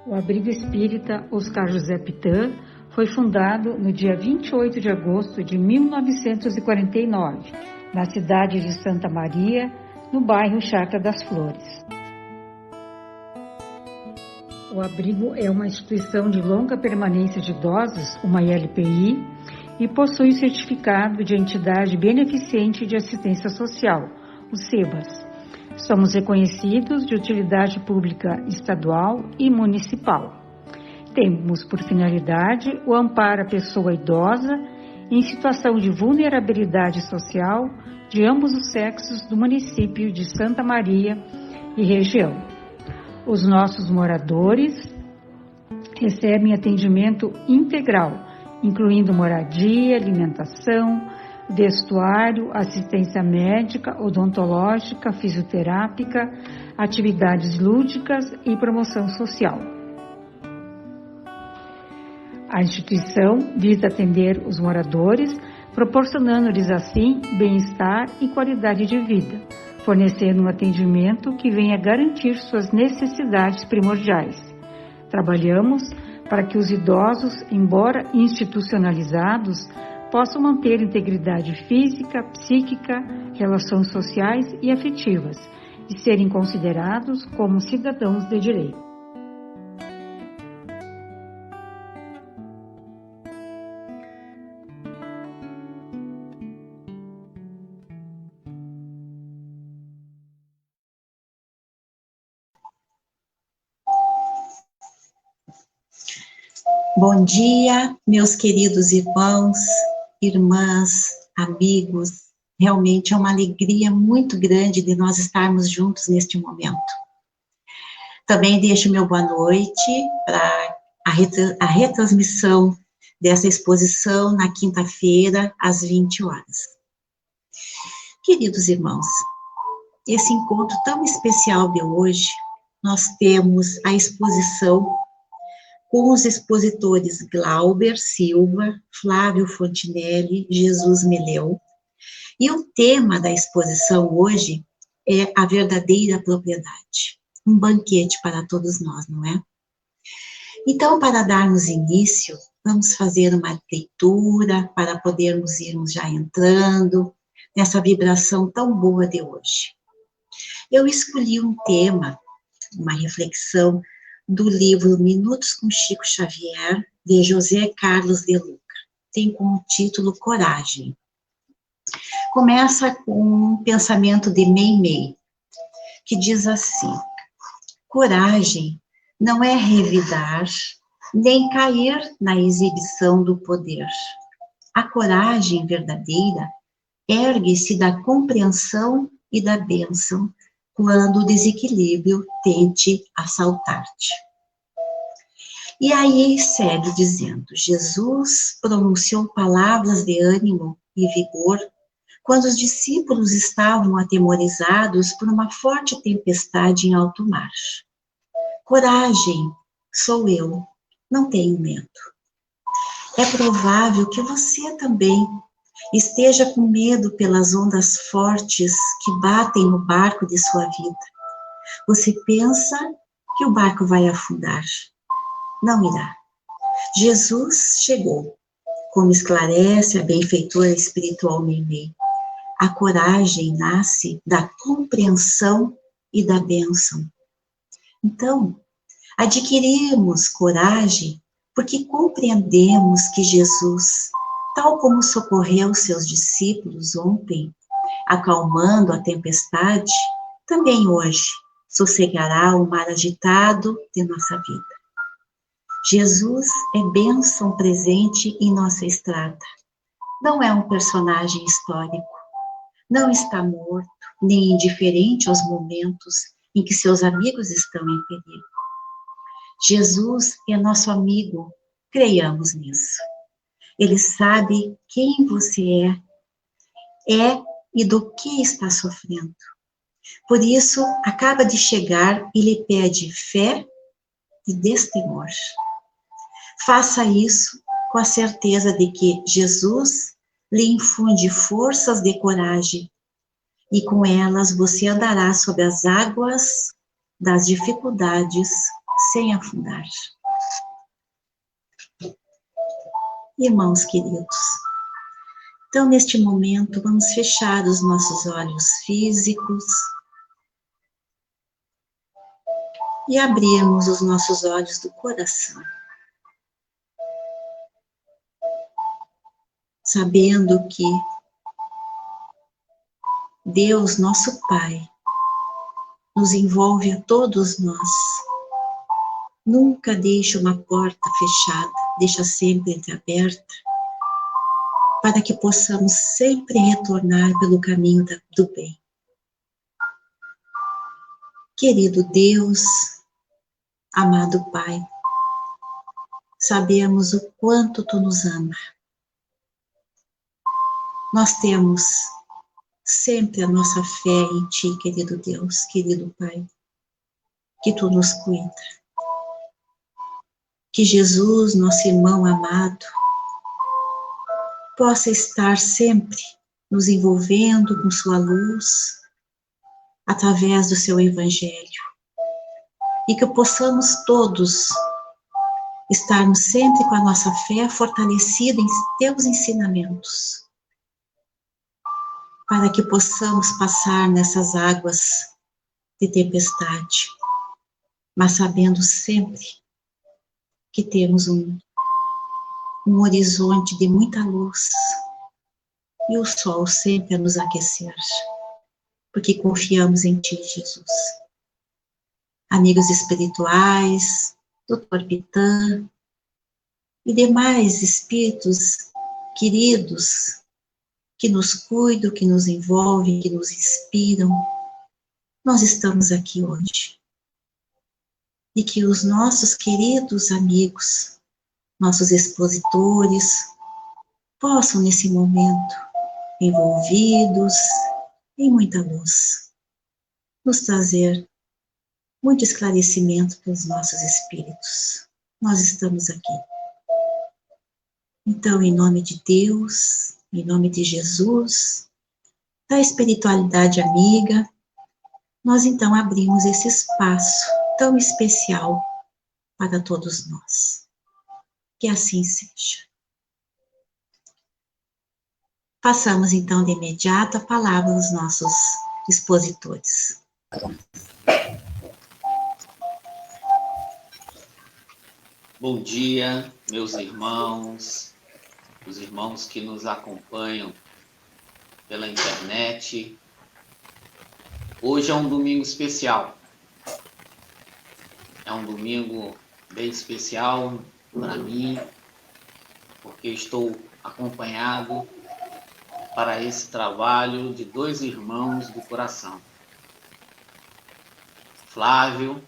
O Abrigo Espírita Oscar José Pitã foi fundado no dia 28 de agosto de 1949, na cidade de Santa Maria, no bairro Chácara das Flores. O abrigo é uma instituição de longa permanência de idosos, uma ILPI, e possui certificado de entidade beneficente de assistência social, o SEBAS. Somos reconhecidos de utilidade pública estadual e municipal. Temos por finalidade o amparo à pessoa idosa em situação de vulnerabilidade social de ambos os sexos do município de Santa Maria e região. Os nossos moradores recebem atendimento integral, incluindo moradia, alimentação, vestuário, assistência médica, odontológica, fisioterápica, atividades lúdicas e promoção social. A instituição visa atender os moradores, proporcionando-lhes assim bem-estar e qualidade de vida, fornecendo um atendimento que venha garantir suas necessidades primordiais. Trabalhamos para que os idosos, embora institucionalizados, possam manter integridade física, psíquica, relações sociais e afetivas e serem considerados como cidadãos de direito. Bom dia, meus queridos irmãos, irmãs, amigos. Realmente é uma alegria muito grande de nós estarmos juntos neste momento. Também deixo meu boa noite para a retransmissão dessa exposição na quinta-feira, às 20 horas. Queridos irmãos, esse encontro tão especial de hoje, nós temos a exposição com os expositores Glauber Silva, Flávio Fontinelli, Jesus Meleu. E o tema da exposição hoje é a verdadeira propriedade. Um banquete para todos nós, não é? Então, para darmos início, vamos fazer uma leitura para podermos irmos já entrando nessa vibração tão boa de hoje. Eu escolhi um tema, uma reflexão, do livro Minutos com Chico Xavier, de José Carlos de Luca. Tem como título Coragem. Começa com um pensamento de Meimei, que diz assim: coragem não é revidar, nem cair na exibição do poder. A coragem verdadeira ergue-se da compreensão e da bênção, quando o desequilíbrio tente assaltar-te. E aí segue dizendo: Jesus pronunciou palavras de ânimo e vigor quando os discípulos estavam atemorizados por uma forte tempestade em alto mar. Coragem, sou eu, não tenho medo. É provável que você também esteja com medo pelas ondas fortes que batem no barco de sua vida. Você pensa que o barco vai afundar. Não irá. Jesus chegou, como esclarece a benfeitora espiritual Meimei. A coragem nasce da compreensão e da bênção. Então, adquirimos coragem porque compreendemos que Jesus, tal como socorreu seus discípulos ontem, acalmando a tempestade, também hoje sossegará o mar agitado de nossa vida. Jesus é bênção presente em nossa estrada. Não é um personagem histórico. Não está morto, nem indiferente aos momentos em que seus amigos estão em perigo. Jesus é nosso amigo, creiamos nisso. Ele sabe quem você é e do que está sofrendo. Por isso, acaba de chegar e lhe pede fé e destemor. Faça isso com a certeza de que Jesus lhe infunde forças de coragem e com elas você andará sobre as águas das dificuldades sem afundar. Irmãos queridos, então neste momento vamos fechar os nossos olhos físicos e abrirmos os nossos olhos do coração, sabendo que Deus, nosso Pai, nos envolve a todos nós. Nunca deixa uma porta fechada, deixa sempre entreaberta, para que possamos sempre retornar pelo caminho do bem. Querido Deus, amado Pai, sabemos o quanto Tu nos ama. Nós temos sempre a nossa fé em Ti, querido Deus, querido Pai, que Tu nos cuida. Que Jesus, nosso irmão amado, possa estar sempre nos envolvendo com sua luz, através do seu Evangelho, e que possamos todos estarmos sempre com a nossa fé fortalecida em teus ensinamentos, para que possamos passar nessas águas de tempestade, mas sabendo sempre que temos um horizonte de muita luz e o sol sempre a nos aquecer, porque confiamos em Ti, Jesus. Amigos espirituais, Dr. Pitã e demais espíritos queridos que nos cuidam, que nos envolvem, que nos inspiram, nós estamos aqui hoje. E que os nossos queridos amigos, nossos expositores, possam nesse momento, envolvidos em muita luz, nos trazer muito esclarecimento para os nossos espíritos. Nós estamos aqui. Então, em nome de Deus, em nome de Jesus, da espiritualidade amiga, nós então abrimos esse espaço tão especial para todos nós. Que assim seja. Passamos então de imediato a palavra aos nossos expositores. Bom dia, meus irmãos, os irmãos que nos acompanham pela internet. Hoje é um domingo especial. É um domingo bem especial para mim, porque estou acompanhado para esse trabalho de dois irmãos do coração. Flávio,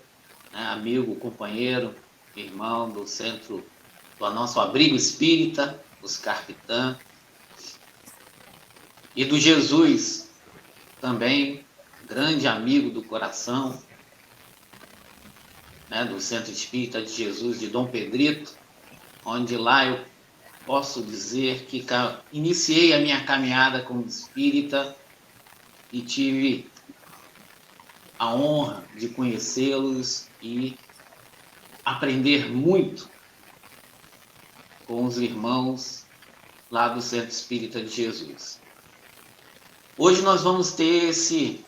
amigo, companheiro, irmão do centro do nosso abrigo espírita, Oscar Pitã, e do Jesus, também grande amigo do coração, do Centro Espírita de Jesus de Dom Pedrito, onde lá eu posso dizer que iniciei a minha caminhada como espírita e tive a honra de conhecê-los e aprender muito com os irmãos lá do Centro Espírita de Jesus. Hoje nós vamos ter esse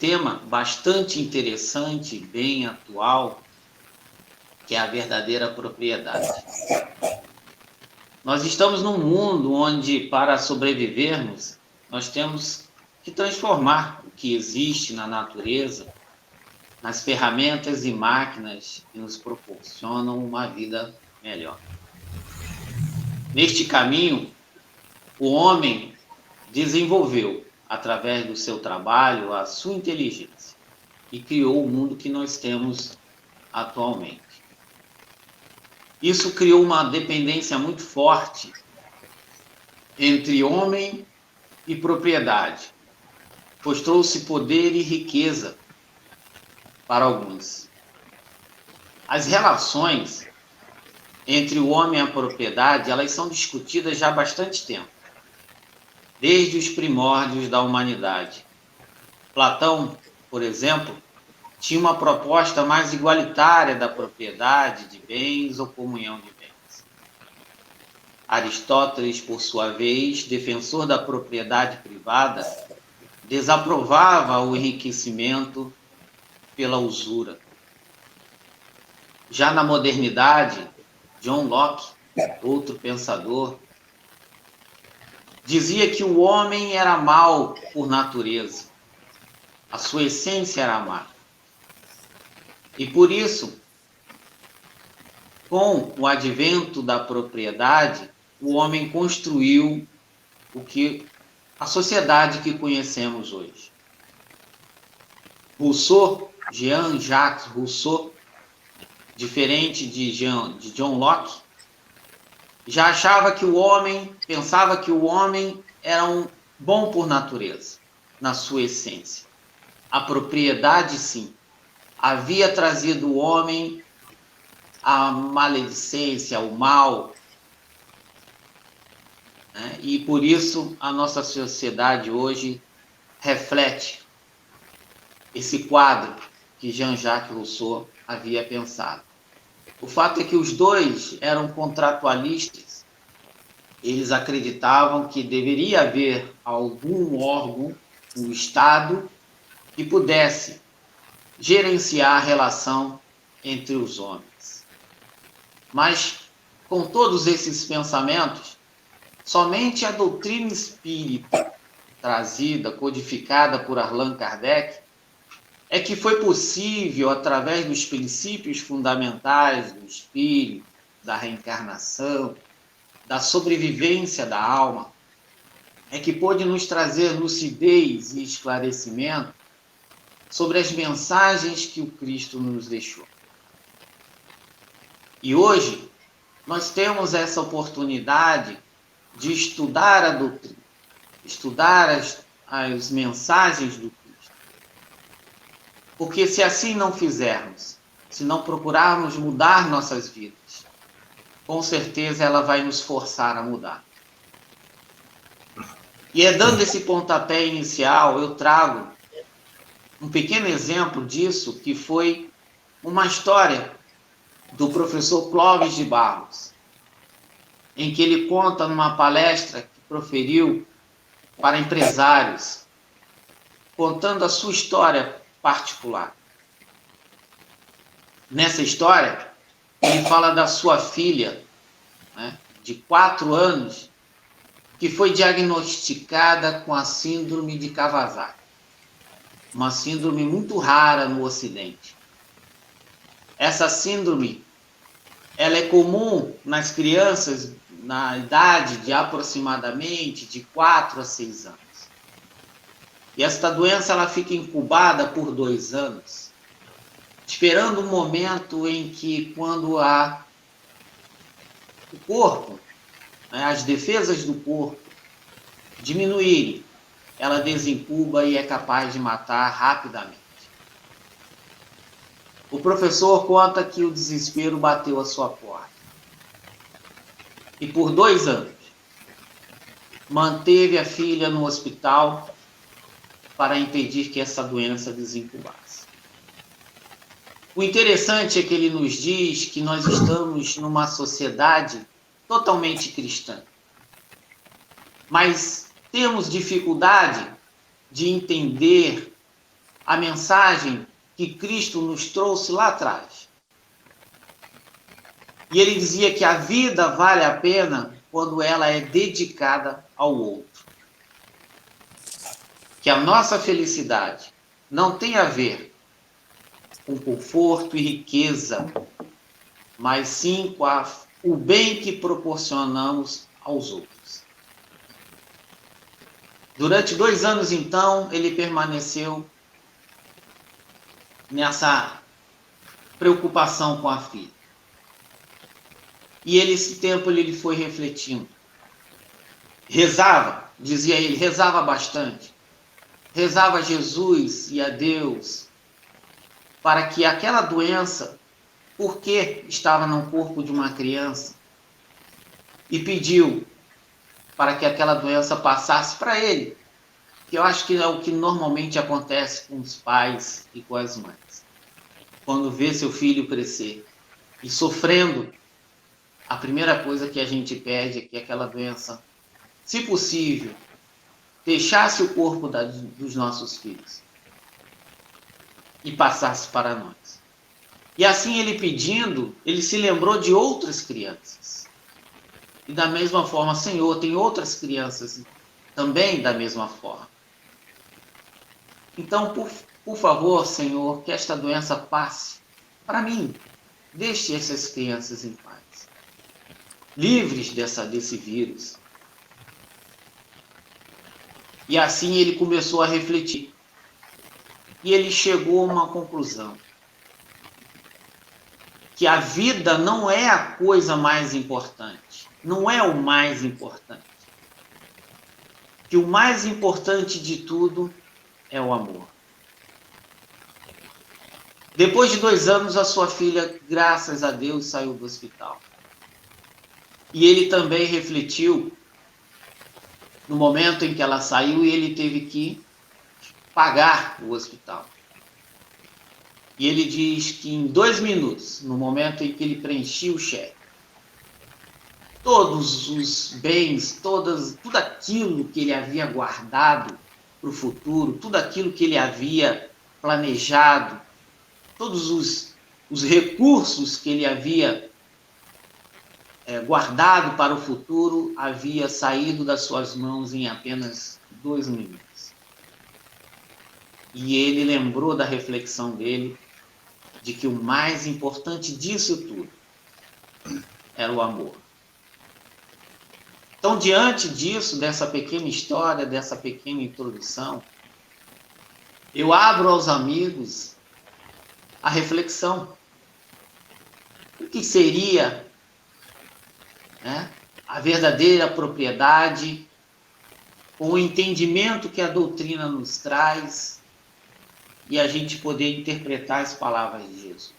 tema bastante interessante, bem atual, que é a verdadeira propriedade. Nós estamos num mundo onde, para sobrevivermos, nós temos que transformar o que existe na natureza nas ferramentas e máquinas que nos proporcionam uma vida melhor. Neste caminho, o homem desenvolveu, através do seu trabalho, a sua inteligência e criou o mundo que nós temos atualmente. Isso criou uma dependência muito forte entre homem e propriedade, pois trouxe poder e riqueza para alguns. As relações entre o homem e a propriedade, elas são discutidas já há bastante tempo, desde os primórdios da humanidade. Platão, por exemplo, tinha uma proposta mais igualitária da propriedade de bens ou comunhão de bens. Aristóteles, por sua vez, defensor da propriedade privada, desaprovava o enriquecimento pela usura. Já na modernidade, John Locke, outro pensador, dizia que o homem era mau por natureza. A sua essência era má. E por isso, com o advento da propriedade, o homem construiu a sociedade que conhecemos hoje. Rousseau, Jean-Jacques Rousseau, diferente de John Locke, já pensava que o homem era bom por natureza, na sua essência. A propriedade, sim, havia trazido o homem a maledicência, o mal, né? E por isso a nossa sociedade hoje reflete esse quadro que Jean-Jacques Rousseau havia pensado. O fato é que os dois eram contratualistas. Eles acreditavam que deveria haver algum órgão, um Estado, que pudesse gerenciar a relação entre os homens. Mas, com todos esses pensamentos, somente a doutrina espírita, trazida, codificada por Allan Kardec, é que foi possível, através dos princípios fundamentais do espírito, da reencarnação, da sobrevivência da alma, é que pôde nos trazer lucidez e esclarecimento sobre as mensagens que o Cristo nos deixou. E hoje, nós temos essa oportunidade de estudar a doutrina, estudar as mensagens do Cristo. Porque se assim não fizermos, se não procurarmos mudar nossas vidas, com certeza ela vai nos forçar a mudar. E dando esse pontapé inicial, eu trago um pequeno exemplo disso, que foi uma história do professor Clóvis de Barros, em que ele conta numa palestra que proferiu para empresários, contando a sua história particular. Nessa história, ele fala da sua filha, né, de 4 anos, que foi diagnosticada com a síndrome de Kawasaki, uma síndrome muito rara no Ocidente. Essa síndrome, ela é comum nas crianças na idade de aproximadamente de 4 a 6 anos. E esta doença ela fica incubada por 2 anos, esperando um momento em que, quando o corpo, né, as defesas do corpo diminuírem, ela desincuba e é capaz de matar rapidamente. O professor conta que o desespero bateu à sua porta. E por 2 anos, manteve a filha no hospital para impedir que essa doença desincubasse. O interessante é que ele nos diz que nós estamos numa sociedade totalmente cristã, mas temos dificuldade de entender a mensagem que Cristo nos trouxe lá atrás. E ele dizia que a vida vale a pena quando ela é dedicada ao outro. Que a nossa felicidade não tem a ver com conforto e riqueza, mas sim com o bem que proporcionamos aos outros. Durante 2 anos, então, ele permaneceu nessa preocupação com a filha. E esse tempo ele foi refletindo. Rezava, dizia ele, rezava bastante. Rezava a Jesus e a Deus para que aquela doença, porque estava no corpo de uma criança, e pediu para que aquela doença passasse para ele, que eu acho que é o que normalmente acontece com os pais e com as mães. quando vê seu filho crescer e sofrendo, a primeira coisa que a gente pede é que aquela doença, se possível, deixasse o corpo dos nossos filhos e passasse para nós. E assim ele pedindo, ele se lembrou de outras crianças. E da mesma forma, Senhor, tem outras crianças também da mesma forma. Então, por favor, Senhor, que esta doença passe para mim. Deixe essas crianças em paz. Livres desse vírus. E assim ele começou a refletir. E ele chegou a uma conclusão. Que a vida não é a coisa mais importante. Não é o mais importante. Que o mais importante de tudo é o amor. Depois de 2 anos, a sua filha, graças a Deus, saiu do hospital. E ele também refletiu no momento em que ela saiu e ele teve que pagar o hospital. E ele diz que em 2 minutos, no momento em que ele preenchia o cheque, todos os bens, tudo aquilo que ele havia guardado para o futuro, tudo aquilo que ele havia planejado, todos os recursos que ele havia guardado para o futuro, havia saído das suas mãos em apenas 2 minutos. E ele lembrou da reflexão dele, de que o mais importante disso tudo era o amor. Então, diante disso, dessa pequena história, dessa pequena introdução, eu abro aos amigos a reflexão. O que seria, né, a verdadeira propriedade, o entendimento que a doutrina nos traz e a gente poder interpretar as palavras de Jesus.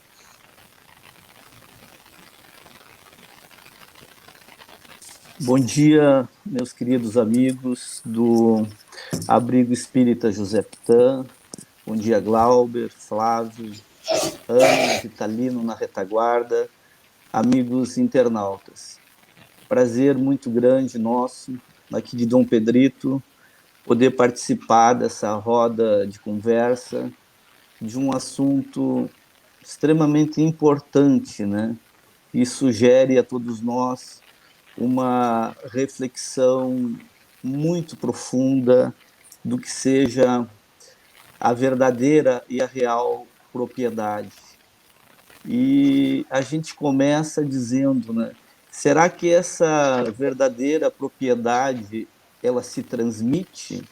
Bom dia, meus queridos amigos do Abrigo Espírita José Pitã. Bom dia, Glauber, Flávio, Ana, Vitalino na retaguarda, amigos internautas. Prazer muito grande nosso, aqui de Dom Pedrito, poder participar dessa roda de conversa de um assunto extremamente importante, né? E sugere a todos nós uma reflexão muito profunda do que seja a verdadeira e a real propriedade. E a gente começa dizendo, né, será que essa verdadeira propriedade ela se transmite?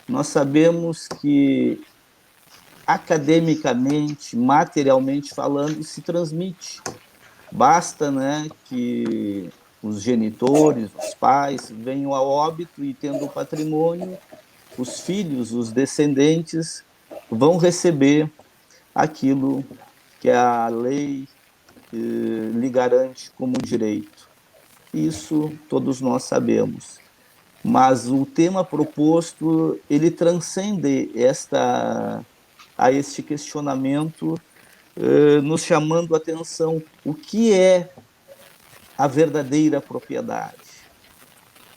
Nós sabemos que academicamente, materialmente falando, se transmite. Basta, né, que os genitores, os pais, venham a óbito e, tendo o patrimônio, os filhos, os descendentes, vão receber aquilo que a lei lhe garante como direito. Isso todos nós sabemos. Mas o tema proposto, ele transcende a este questionamento, nos chamando a atenção o que é a verdadeira propriedade.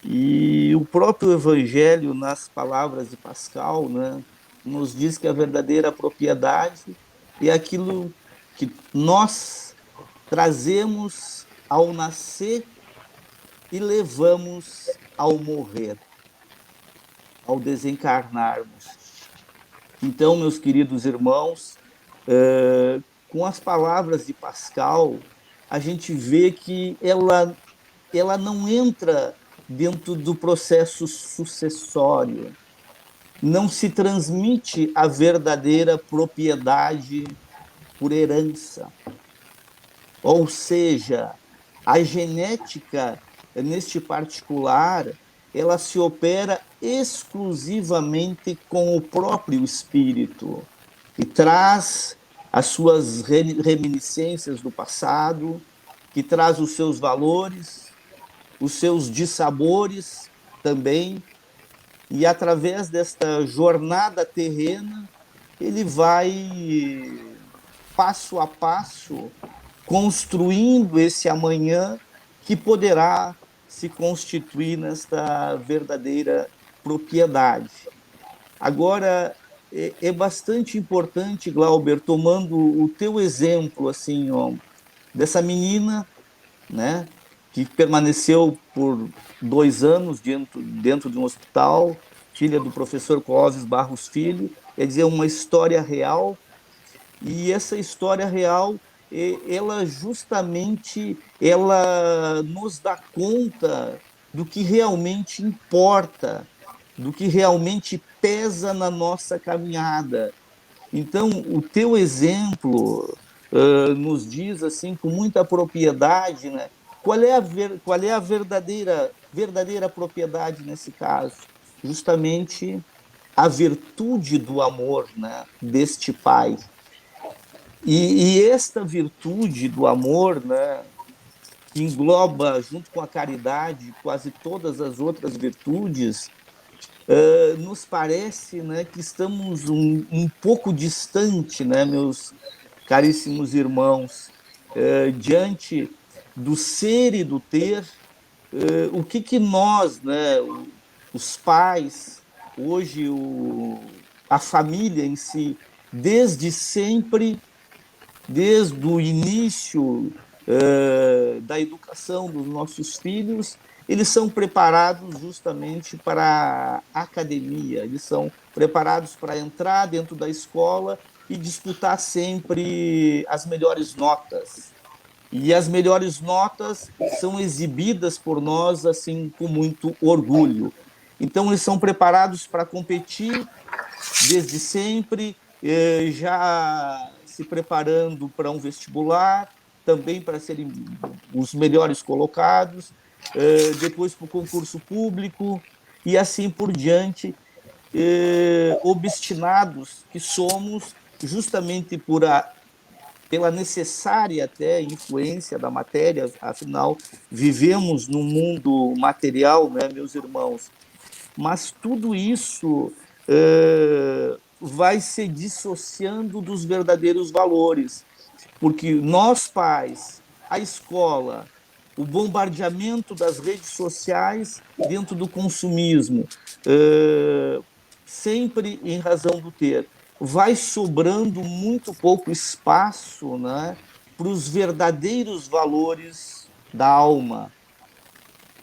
E o próprio Evangelho, nas palavras de Pascal, né, nos diz que a verdadeira propriedade é aquilo que nós trazemos ao nascer e levamos ao morrer, ao desencarnarmos. Então, meus queridos irmãos, com as palavras de Pascal, a gente vê que ela não entra dentro do processo sucessório, não se transmite a verdadeira propriedade por herança. Ou seja, a genética, neste particular, ela se opera exclusivamente com o próprio espírito e traz as suas reminiscências do passado, que traz os seus valores, os seus dissabores também, e através desta jornada terrena, ele vai passo a passo, construindo esse amanhã que poderá se constituir nesta verdadeira propriedade. Agora, é bastante importante, Glauber, tomando o teu exemplo, assim, ó, dessa menina, né, que permaneceu por 2 anos dentro de um hospital, filha do professor Clóvis Barros Filho, quer dizer, uma história real, e essa história real, ela justamente, ela nos dá conta do que realmente importa, do que realmente pesa na nossa caminhada. Então, o teu exemplo nos diz assim com muita propriedade, né? Qual é a verdadeira propriedade nesse caso? Justamente a virtude do amor, né, deste pai. E esta virtude do amor, né, que engloba, junto com a caridade, quase todas as outras virtudes, nos parece, né, que estamos um pouco distante, né, meus caríssimos irmãos, diante do ser e do ter. O que nós, né, os pais, hoje a família em si, desde sempre, desde o início da educação dos nossos filhos, eles são preparados justamente para a academia, eles são preparados para entrar dentro da escola e disputar sempre as melhores notas. E as melhores notas são exibidas por nós assim com muito orgulho. Então eles são preparados para competir desde sempre, já se preparando para um vestibular, também para serem os melhores colocados, depois para o concurso público e assim por diante, obstinados que somos, justamente pela necessária até influência da matéria, afinal, vivemos num mundo material, né, meus irmãos, mas tudo isso vai se dissociando dos verdadeiros valores, porque nós pais, a escola, o bombardeamento das redes sociais dentro do consumismo, sempre em razão do ter, vai sobrando muito pouco espaço, né, para os verdadeiros valores da alma,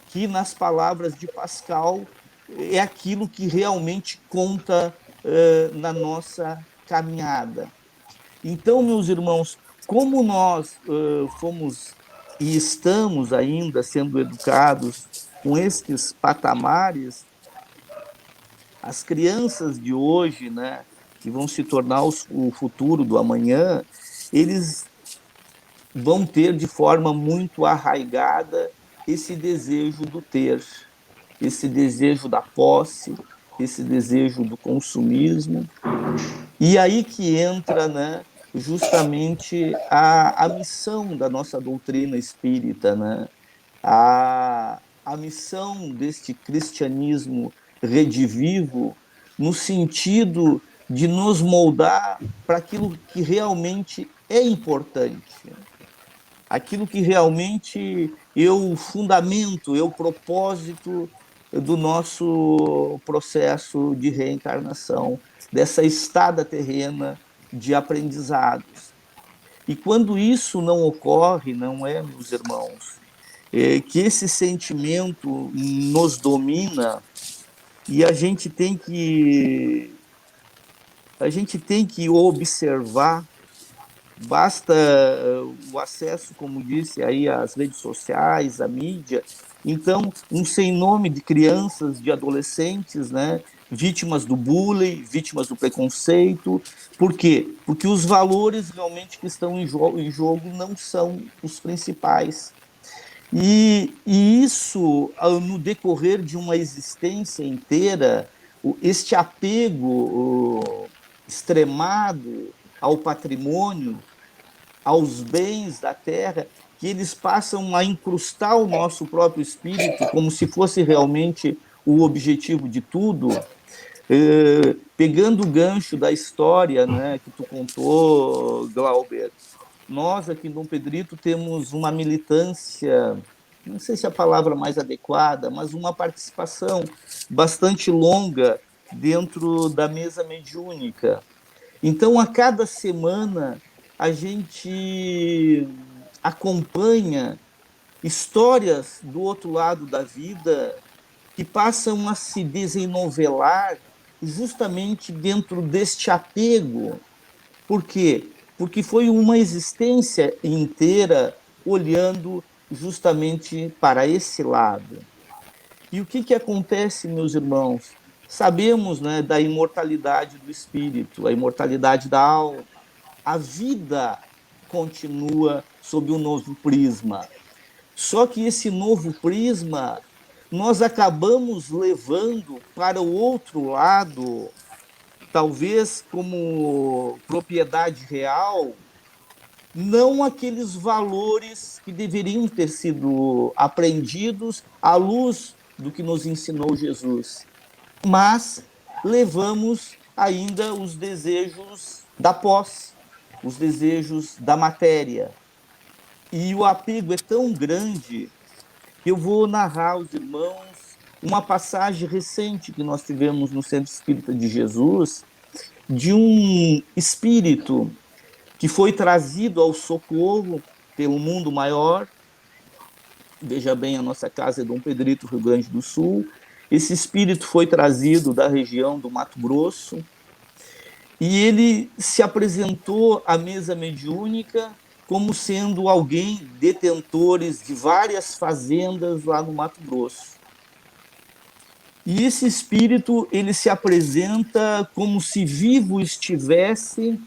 que, nas palavras de Pascal, é aquilo que realmente conta na nossa caminhada. Então, meus irmãos, como nós fomos e estamos ainda sendo educados com estes patamares, as crianças de hoje, né, que vão se tornar o futuro do amanhã, eles vão ter de forma muito arraigada esse desejo do ter, esse desejo da posse, esse desejo do consumismo. E aí que entra, né, justamente a missão da nossa doutrina espírita, né? A missão deste cristianismo redivivo, no sentido de nos moldar para aquilo que realmente é importante, aquilo que realmente é o fundamento, é o propósito do nosso processo de reencarnação, dessa estada terrena de aprendizados. E quando isso não ocorre, não é, meus irmãos, que esse sentimento nos domina e a gente tem que observar. Basta o acesso, como disse, aí às redes sociais, à mídia. Então, um sem nome de crianças, de adolescentes, né, vítimas do bullying, vítimas do preconceito. Por quê? Porque os valores realmente que estão em jogo não são os principais. E isso, no decorrer de uma existência inteira, este apego extremado ao patrimônio, aos bens da terra, que eles passam a incrustar o nosso próprio espírito como se fosse realmente o objetivo de tudo, Pegando o gancho da história, né, que tu contou, Glauber, nós aqui em Dom Pedrito temos uma militância, não sei se é a palavra mais adequada, mas uma participação bastante longa dentro da mesa mediúnica. Então, a cada semana, a gente acompanha histórias do outro lado da vida que passam a se desenovelar justamente dentro deste apego. Por quê? Porque foi uma existência inteira olhando justamente para esse lado. E o que acontece, meus irmãos? Sabemos, né, da imortalidade do espírito, a imortalidade da alma. A vida continua sob um novo prisma. Só que esse novo prisma nós acabamos levando para o outro lado, talvez como propriedade real, não aqueles valores que deveriam ter sido aprendidos à luz do que nos ensinou Jesus, mas levamos ainda os desejos da posse, os desejos da matéria. E o apego é tão grande que eu vou narrar aos irmãos uma passagem recente que nós tivemos no Centro Espírita de Jesus, de um espírito que foi trazido ao socorro pelo mundo maior. Veja bem, a nossa casa é Dom Pedrito, Rio Grande do Sul. Esse espírito foi trazido da região do Mato Grosso e ele se apresentou à mesa mediúnica como sendo alguém detentores de várias fazendas lá no Mato Grosso. E esse espírito, ele se apresenta como se vivo estivesse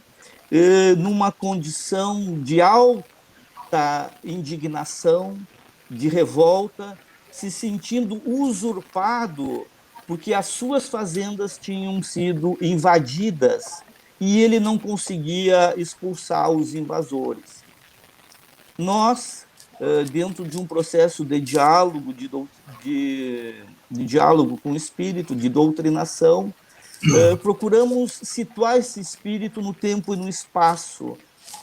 numa condição de alta indignação, de revolta, se sentindo usurpado porque as suas fazendas tinham sido invadidas e ele não conseguia expulsar os invasores. Nós, dentro de um processo de diálogo, de diálogo com o espírito, de doutrinação, procuramos situar esse espírito no tempo e no espaço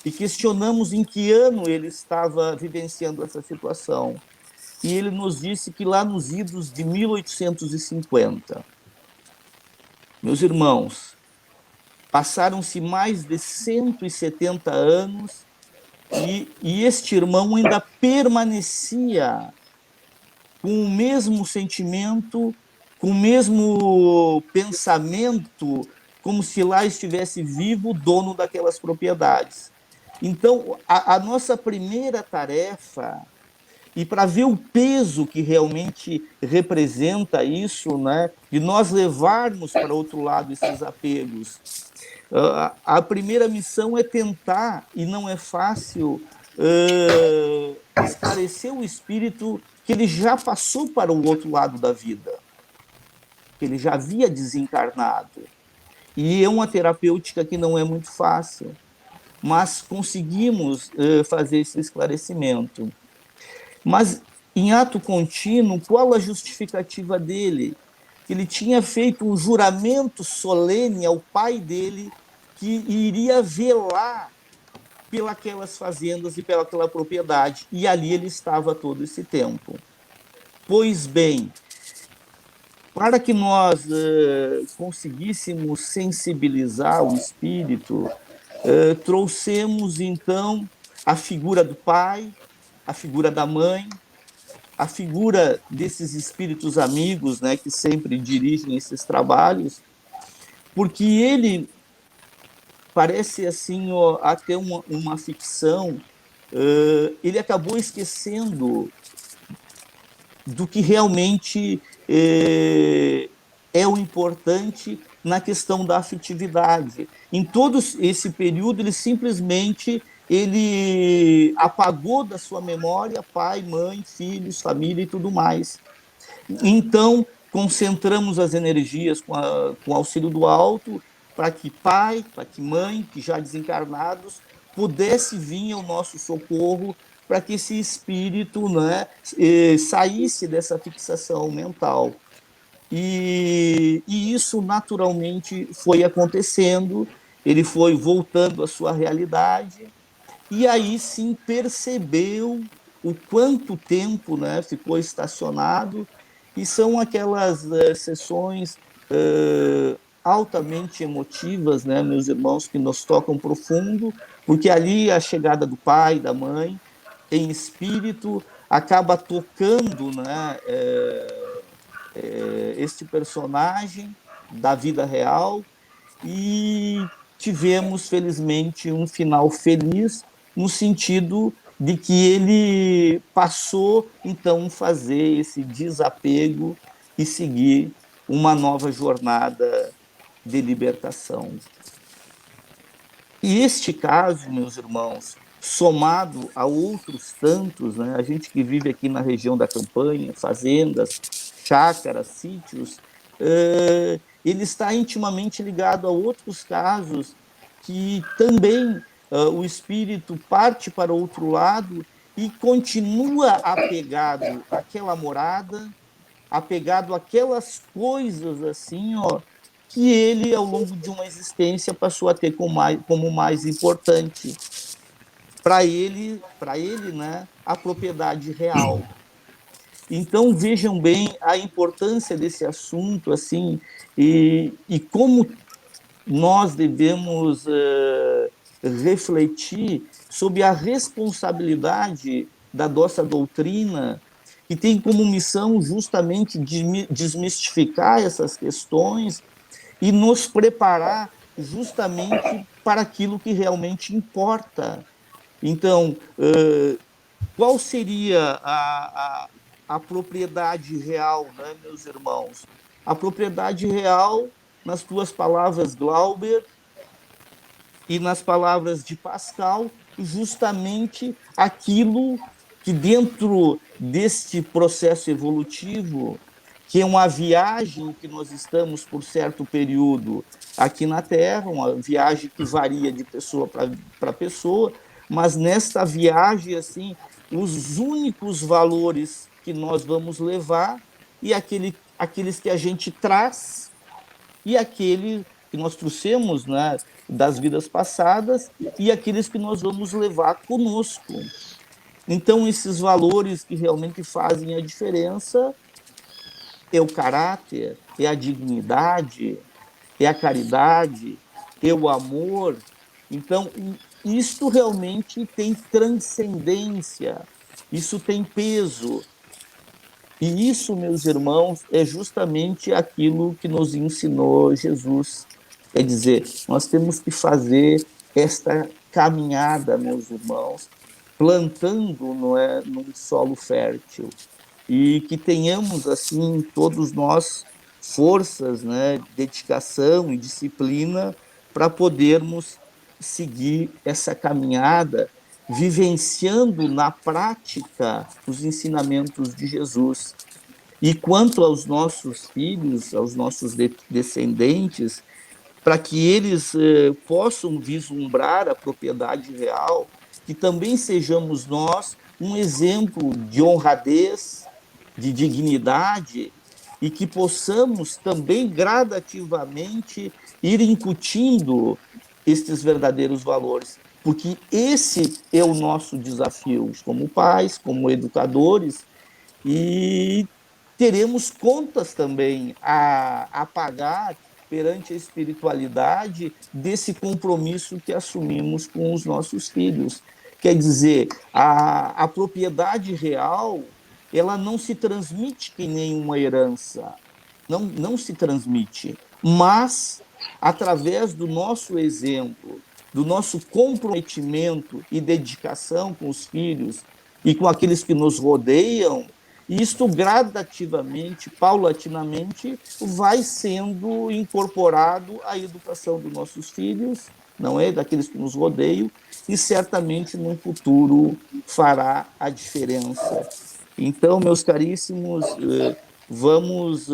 e questionamos em que ano ele estava vivenciando essa situação. E ele nos disse que lá nos idos de 1850. Meus irmãos, passaram-se mais de 170 anos e este irmão ainda permanecia com o mesmo sentimento, com o mesmo pensamento, como se lá estivesse vivo o dono daquelas propriedades. Então, a nossa primeira tarefa, e para ver o peso que realmente representa isso, né, de nós levarmos para outro lado esses apegos, a primeira missão é tentar, e não é fácil, esclarecer o espírito que ele já passou para o outro lado da vida, que ele já havia desencarnado. E é uma terapêutica que não é muito fácil, mas conseguimos fazer esse esclarecimento. Mas, em ato contínuo, qual a justificativa dele? Ele tinha feito um juramento solene ao pai dele que iria velar pelas fazendas e pelaquela propriedade. E ali ele estava todo esse tempo. Pois bem, para que nós conseguíssemos sensibilizar o espírito, trouxemos, então, a figura do pai, a figura da mãe, a figura desses espíritos amigos, né, que sempre dirigem esses trabalhos, porque ele parece assim até uma ficção, ele acabou esquecendo do que realmente é o importante na questão da afetividade. Em todo esse período, ele apagou da sua memória pai, mãe, filhos, família e tudo mais. Então, concentramos as energias com o auxílio do alto para que pai, para que mãe, que já desencarnados, pudesse vir ao nosso socorro para que esse espírito, né, saísse dessa fixação mental. e isso naturalmente foi acontecendo, ele foi voltando à sua realidade, e aí sim percebeu o quanto tempo, né, ficou estacionado, e são aquelas sessões altamente emotivas, né, meus irmãos, que nos tocam profundo, porque ali a chegada do pai, da mãe, em espírito, acaba tocando, né, este personagem da vida real, e tivemos, felizmente, um final feliz, no sentido de que ele passou, então, a fazer esse desapego e seguir uma nova jornada de libertação. E este caso, meus irmãos, somado a outros tantos, né, a gente que vive aqui na região da campanha, fazendas, chácaras, sítios, ele está intimamente ligado a outros casos que também o espírito parte para outro lado e continua apegado àquela morada, apegado àquelas coisas assim, ó, que ele, ao longo de uma existência, passou a ter como mais importante para ele, né, a propriedade real. Então vejam bem a importância desse assunto, assim, e como nós devemos refletir sobre a responsabilidade da nossa doutrina, que tem como missão justamente desmistificar essas questões e nos preparar justamente para aquilo que realmente importa. Então, qual seria a propriedade real, né, meus irmãos? A propriedade real, nas tuas palavras, Glauber, e nas palavras de Pascal, justamente aquilo que dentro deste processo evolutivo, que é uma viagem que nós estamos por certo período aqui na Terra, uma viagem que varia de pessoa para pessoa, mas nesta viagem assim, os únicos valores que nós vamos levar e aqueles que a gente traz e aquele que nós trouxemos, né, das vidas passadas e aqueles que nós vamos levar conosco. Então, esses valores que realmente fazem a diferença é o caráter, é a dignidade, é a caridade, é o amor. Então, isto realmente tem transcendência, isso tem peso. E isso, meus irmãos, é justamente aquilo que nos ensinou Jesus. Quer dizer, nós temos que fazer esta caminhada, meus irmãos, plantando, não é, num solo fértil, e que tenhamos assim todos nós forças, né, dedicação e disciplina para podermos seguir essa caminhada, vivenciando na prática os ensinamentos de Jesus. E quanto aos nossos filhos, aos nossos descendentes, para que eles possam vislumbrar a propriedade real, que também sejamos nós um exemplo de honradez, de dignidade, e que possamos também gradativamente ir incutindo estes verdadeiros valores, porque esse é o nosso desafio como pais, como educadores, e teremos contas também a pagar perante a espiritualidade desse compromisso que assumimos com os nossos filhos. Quer dizer, a propriedade real, ela não se transmite que nem uma herança, não se transmite, mas através do nosso exemplo, do nosso comprometimento e dedicação com os filhos e com aqueles que nos rodeiam, e isto gradativamente, paulatinamente, vai sendo incorporado à educação dos nossos filhos, não é? Daqueles que nos rodeiam, e certamente no futuro fará a diferença. Então, meus caríssimos, vamos,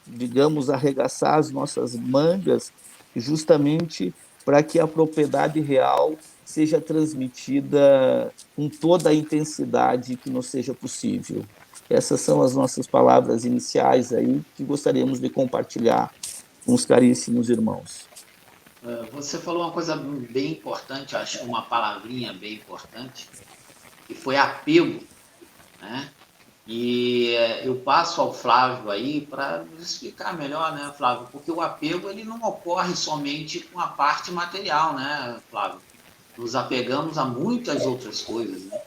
digamos, arregaçar as nossas mangas justamente para que a propriedade real seja transmitida com toda a intensidade que nos seja possível. Essas são as nossas palavras iniciais aí, que gostaríamos de compartilhar com os caríssimos irmãos. Você falou uma coisa bem importante, acho que uma palavrinha bem importante, que foi apego, né? E eu passo ao Flávio aí para explicar melhor, né, Flávio? Porque o apego ele não ocorre somente com a parte material, né, Flávio? Nos apegamos a muitas outras coisas, né?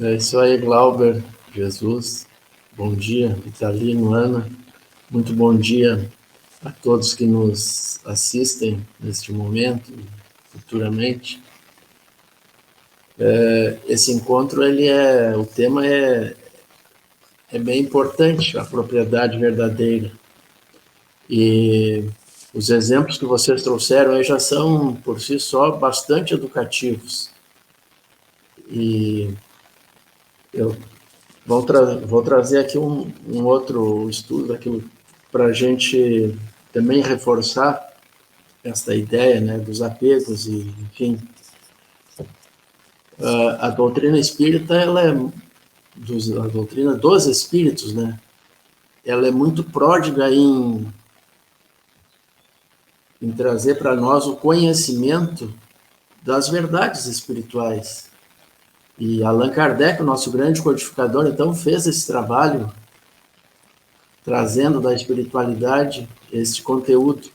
É isso aí, Glauber, Jesus. Bom dia, Vitalino, Ana. Muito bom dia a todos que nos assistem neste momento, futuramente. Esse encontro, o tema é bem importante, a propriedade verdadeira. E os exemplos que vocês trouxeram aí já são, por si só, bastante educativos. E eu vou trazer aqui um outro estudo daquilo para a gente também reforçar essa ideia, né, dos apegos e, enfim, a doutrina espírita, a doutrina dos espíritos, né, ela é muito pródiga em trazer para nós o conhecimento das verdades espirituais. E Allan Kardec, o nosso grande codificador, então fez esse trabalho, trazendo da espiritualidade este conteúdo.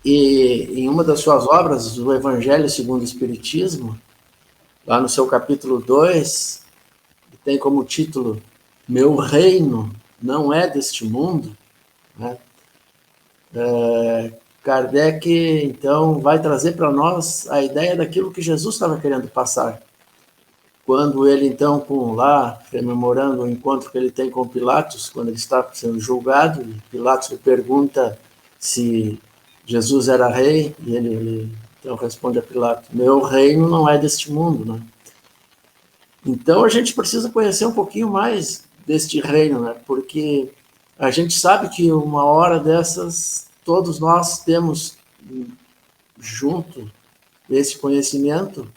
E em uma das suas obras, o Evangelho segundo o Espiritismo, lá no seu capítulo 2, tem como título Meu Reino não é deste mundo, né? Kardec, então, vai trazer para nós a ideia daquilo que Jesus estava querendo passar. Quando ele, então, rememorando o encontro que ele tem com Pilatos, quando ele está sendo julgado, e Pilatos lhe pergunta se Jesus era rei, e ele então responde a Pilatos, meu reino não é deste mundo, né? Então a gente precisa conhecer um pouquinho mais deste reino, né? Porque a gente sabe que uma hora dessas, todos nós temos junto esse conhecimento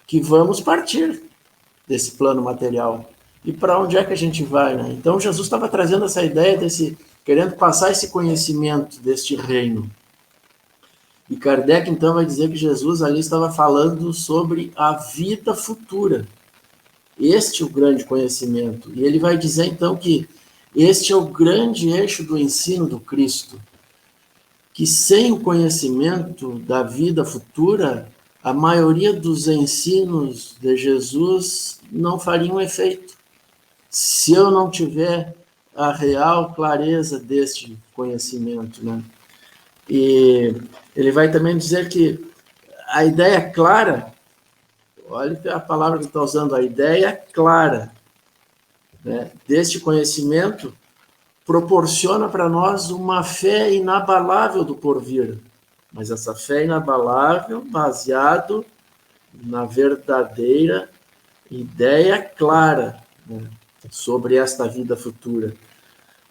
que vamos partir desse plano material. E para onde é que a gente vai, né? Então Jesus estava trazendo essa ideia querendo passar esse conhecimento deste reino. E Kardec, então, vai dizer que Jesus ali estava falando sobre a vida futura. Este é o grande conhecimento. E ele vai dizer, então, que este é o grande eixo do ensino do Cristo. Que sem o conhecimento da vida futura, a maioria dos ensinos de Jesus não fariam efeito. Se eu não tiver a real clareza deste conhecimento, né? E ele vai também dizer que a ideia clara, olha a palavra que está usando, a ideia clara, né, deste conhecimento proporciona para nós uma fé inabalável do porvir. Mas essa fé inabalável baseado na verdadeira ideia clara, né, sobre esta vida futura.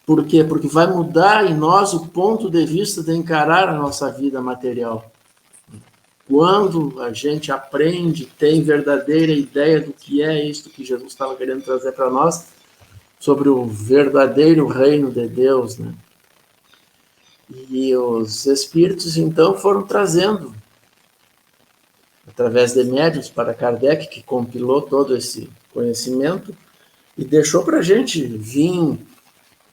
Por quê? Porque vai mudar em nós o ponto de vista de encarar a nossa vida material. Quando a gente aprende, tem verdadeira ideia do que é isto que Jesus estava querendo trazer para nós, sobre o verdadeiro reino de Deus, né? E os espíritos, então, foram trazendo, através de médiuns, para Kardec, que compilou todo esse conhecimento, e deixou para a gente vir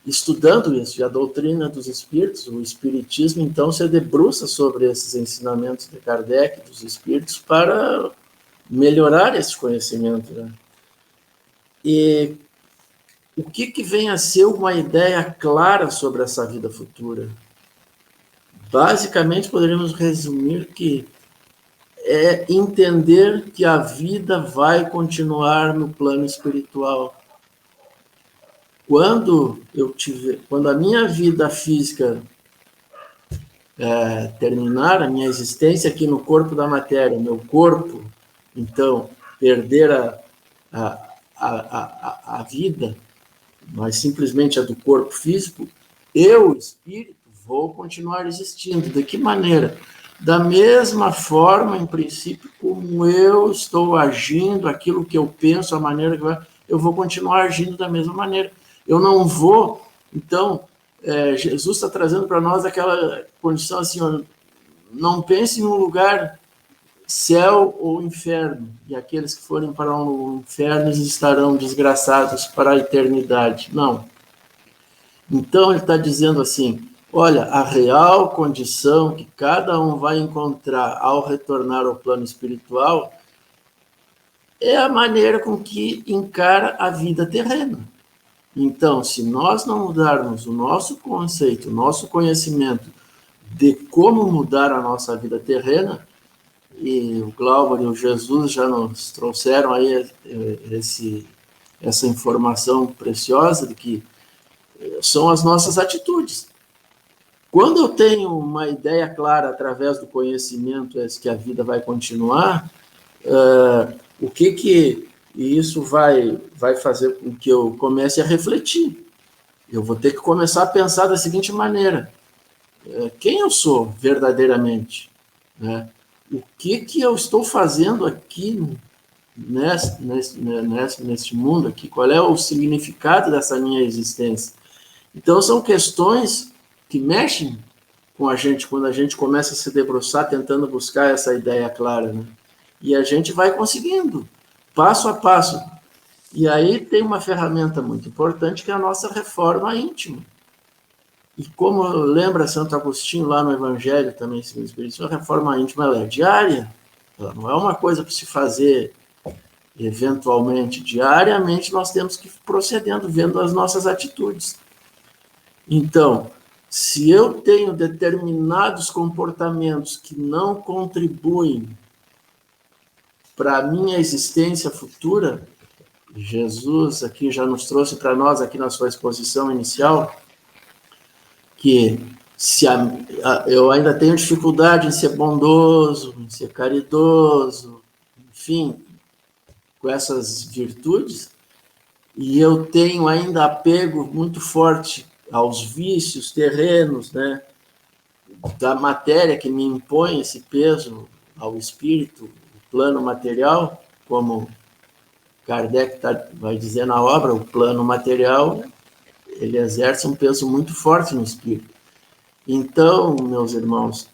estudando isso, e a doutrina dos espíritos, o espiritismo, então, se debruça sobre esses ensinamentos de Kardec, dos espíritos, para melhorar esse conhecimento, né? E o que vem a ser uma ideia clara sobre essa vida futura? Basicamente, poderíamos resumir que é entender que a vida vai continuar no plano espiritual. Quando a minha vida física terminar, a minha existência aqui no corpo da matéria, meu corpo, então, perder a vida, mas simplesmente a do corpo físico, eu, espírito, vou continuar existindo. De que maneira? Da mesma forma, em princípio, como eu estou agindo, aquilo que eu penso, a maneira que eu vou continuar agindo da mesma maneira. Eu não vou, então, Jesus está trazendo para nós aquela condição assim, ó, não pense em um lugar céu ou inferno, e aqueles que forem para o inferno estarão desgraçados para a eternidade. Não. Então ele está dizendo assim, olha, a real condição que cada um vai encontrar ao retornar ao plano espiritual é a maneira com que encara a vida terrena. Então, se nós não mudarmos o nosso conceito, o nosso conhecimento de como mudar a nossa vida terrena, e o Glauber e o Jesus já nos trouxeram aí essa informação preciosa de que são as nossas atitudes. Quando eu tenho uma ideia clara através do conhecimento que a vida vai continuar, o que isso vai fazer com que eu comece a refletir? Eu vou ter que começar a pensar da seguinte maneira: quem eu sou verdadeiramente? Né? O que eu estou fazendo aqui neste mundo aqui? Qual é o significado dessa minha existência? Então, são questões que mexem com a gente quando a gente começa a se debruçar tentando buscar essa ideia clara, né? E a gente vai conseguindo, passo a passo. E aí tem uma ferramenta muito importante que é a nossa reforma íntima. E como lembra Santo Agostinho lá no Evangelho também, a reforma íntima ela é diária, ela não é uma coisa para se fazer eventualmente. Diariamente nós temos que ir procedendo, vendo as nossas atitudes. Então, se eu tenho determinados comportamentos que não contribuem para a minha existência futura, Jesus aqui já nos trouxe para nós, aqui na sua exposição inicial, que se eu ainda tenho dificuldade em ser bondoso, em ser caridoso, enfim, com essas virtudes, e eu tenho ainda apego muito forte aos vícios terrenos, né, da matéria que me impõe esse peso ao espírito, o plano material, como Kardec vai dizer na obra, o plano material, ele exerce um peso muito forte no espírito. Então, meus irmãos,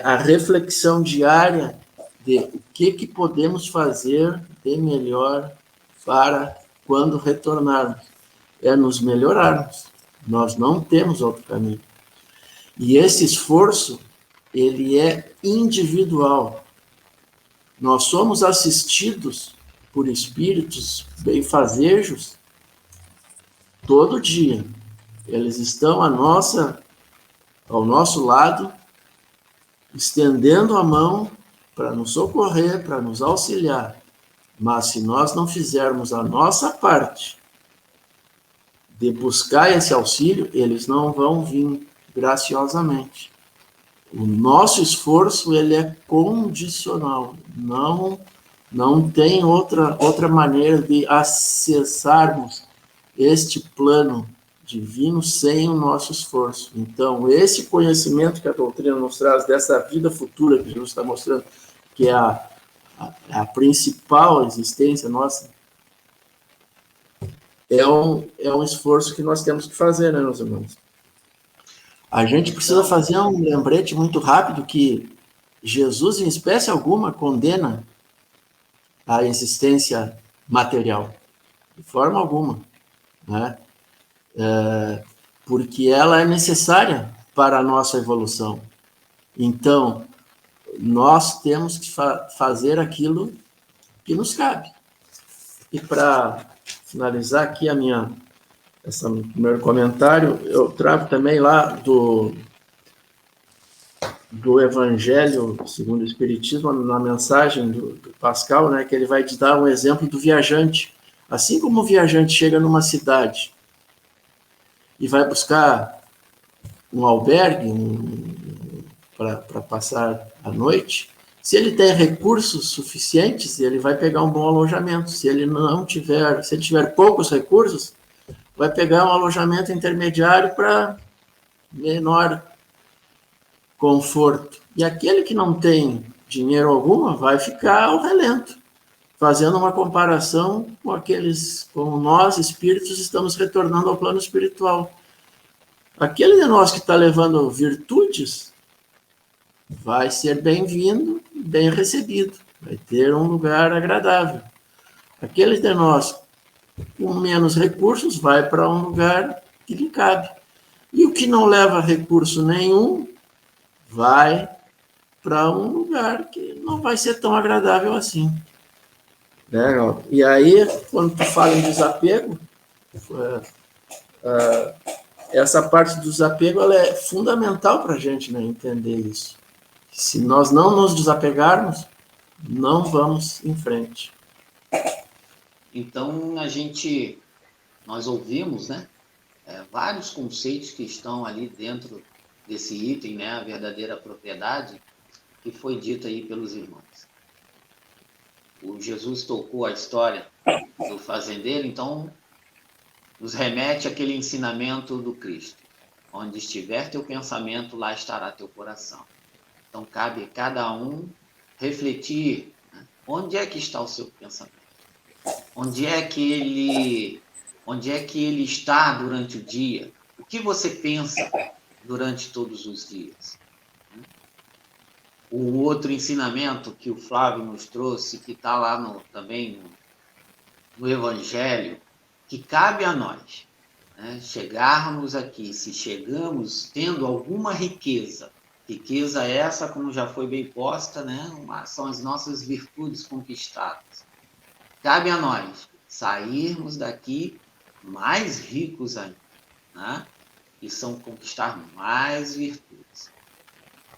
a reflexão diária de o que podemos fazer de melhor para quando retornarmos, é nos melhorarmos. Nós não temos outro caminho. E esse esforço, ele é individual. Nós somos assistidos por espíritos benfazejos todo dia. Eles estão ao nosso lado, estendendo a mão para nos socorrer, para nos auxiliar. Mas se nós não fizermos a nossa parte de buscar esse auxílio, eles não vão vir graciosamente. O nosso esforço, ele é condicional. Não tem outra maneira de acessarmos este plano divino sem o nosso esforço. Então, esse conhecimento que a doutrina nos traz dessa vida futura que Jesus está mostrando, que é a principal existência nossa, é um esforço que nós temos que fazer, né, meus irmãos? A gente precisa fazer um lembrete muito rápido que Jesus, em espécie alguma, condena a existência material, de forma alguma, né? Porque ela é necessária para a nossa evolução. Então, nós temos que fazer aquilo que nos cabe. E para finalizar aqui esse meu primeiro comentário, eu trago também lá do Evangelho segundo o Espiritismo, na mensagem do Pascal, né, que ele vai te dar um exemplo do viajante. Assim como o viajante chega numa cidade e vai buscar um albergue para passar a noite, se ele tem recursos suficientes, ele vai pegar um bom alojamento. Se ele tiver poucos recursos, vai pegar um alojamento intermediário para menor conforto. E aquele que não tem dinheiro algum vai ficar ao relento. fazendo uma comparação com aqueles, como nós, espíritos, estamos retornando ao plano espiritual. Aquele de nós que está levando virtudes vai ser bem-vindo, bem recebido, vai ter um lugar agradável. Aquele de nós com menos recursos vai para um lugar que lhe cabe. E o que não leva recurso nenhum vai para um lugar que não vai ser tão agradável assim. Legal. E aí, quando tu fala em desapego, essa parte do desapego ela é fundamental para a gente, né, entender isso. Se nós não nos desapegarmos, não vamos em frente. Então, nós ouvimos, né, vários conceitos que estão ali dentro desse item, né, a verdadeira propriedade, que foi dita aí pelos irmãos. O Jesus tocou a história do fazendeiro, então nos remete àquele ensinamento do Cristo. Onde estiver teu pensamento, lá estará teu coração. Então cabe a cada um refletir, né, onde é que está o seu pensamento. Onde é que ele está durante o dia? O que você pensa durante todos os dias? O outro ensinamento que o Flávio nos trouxe, que está lá também no Evangelho, que cabe a nós, né, chegarmos aqui, se chegamos tendo alguma riqueza essa, como já foi bem posta, né, são as nossas virtudes conquistadas. Cabe a nós sairmos daqui mais ricos ainda, né? E são conquistar mais virtudes.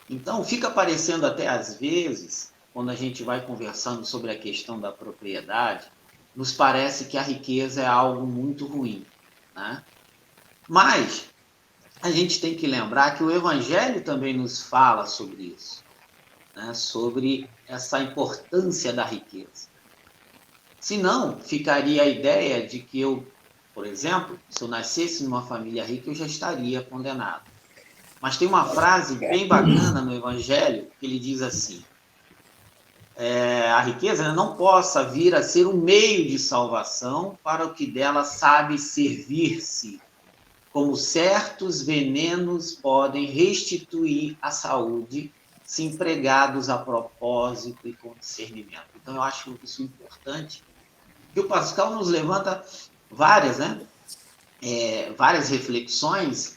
Então, fica parecendo até às vezes, quando a gente vai conversando sobre a questão da propriedade, nos parece que a riqueza é algo muito ruim, né? Mas a gente tem que lembrar que o Evangelho também nos fala sobre isso, né? Sobre essa importância da riqueza. Senão, ficaria a ideia de que eu, por exemplo, se eu nascesse numa família rica, eu já estaria condenado. Mas tem uma frase bem bacana no Evangelho, que ele diz assim, a riqueza não possa vir a ser um meio de salvação para o que dela sabe servir-se, como certos venenos podem restituir a saúde se empregados a propósito e com discernimento. Então, eu acho isso importante, que o Pascal nos levanta várias reflexões,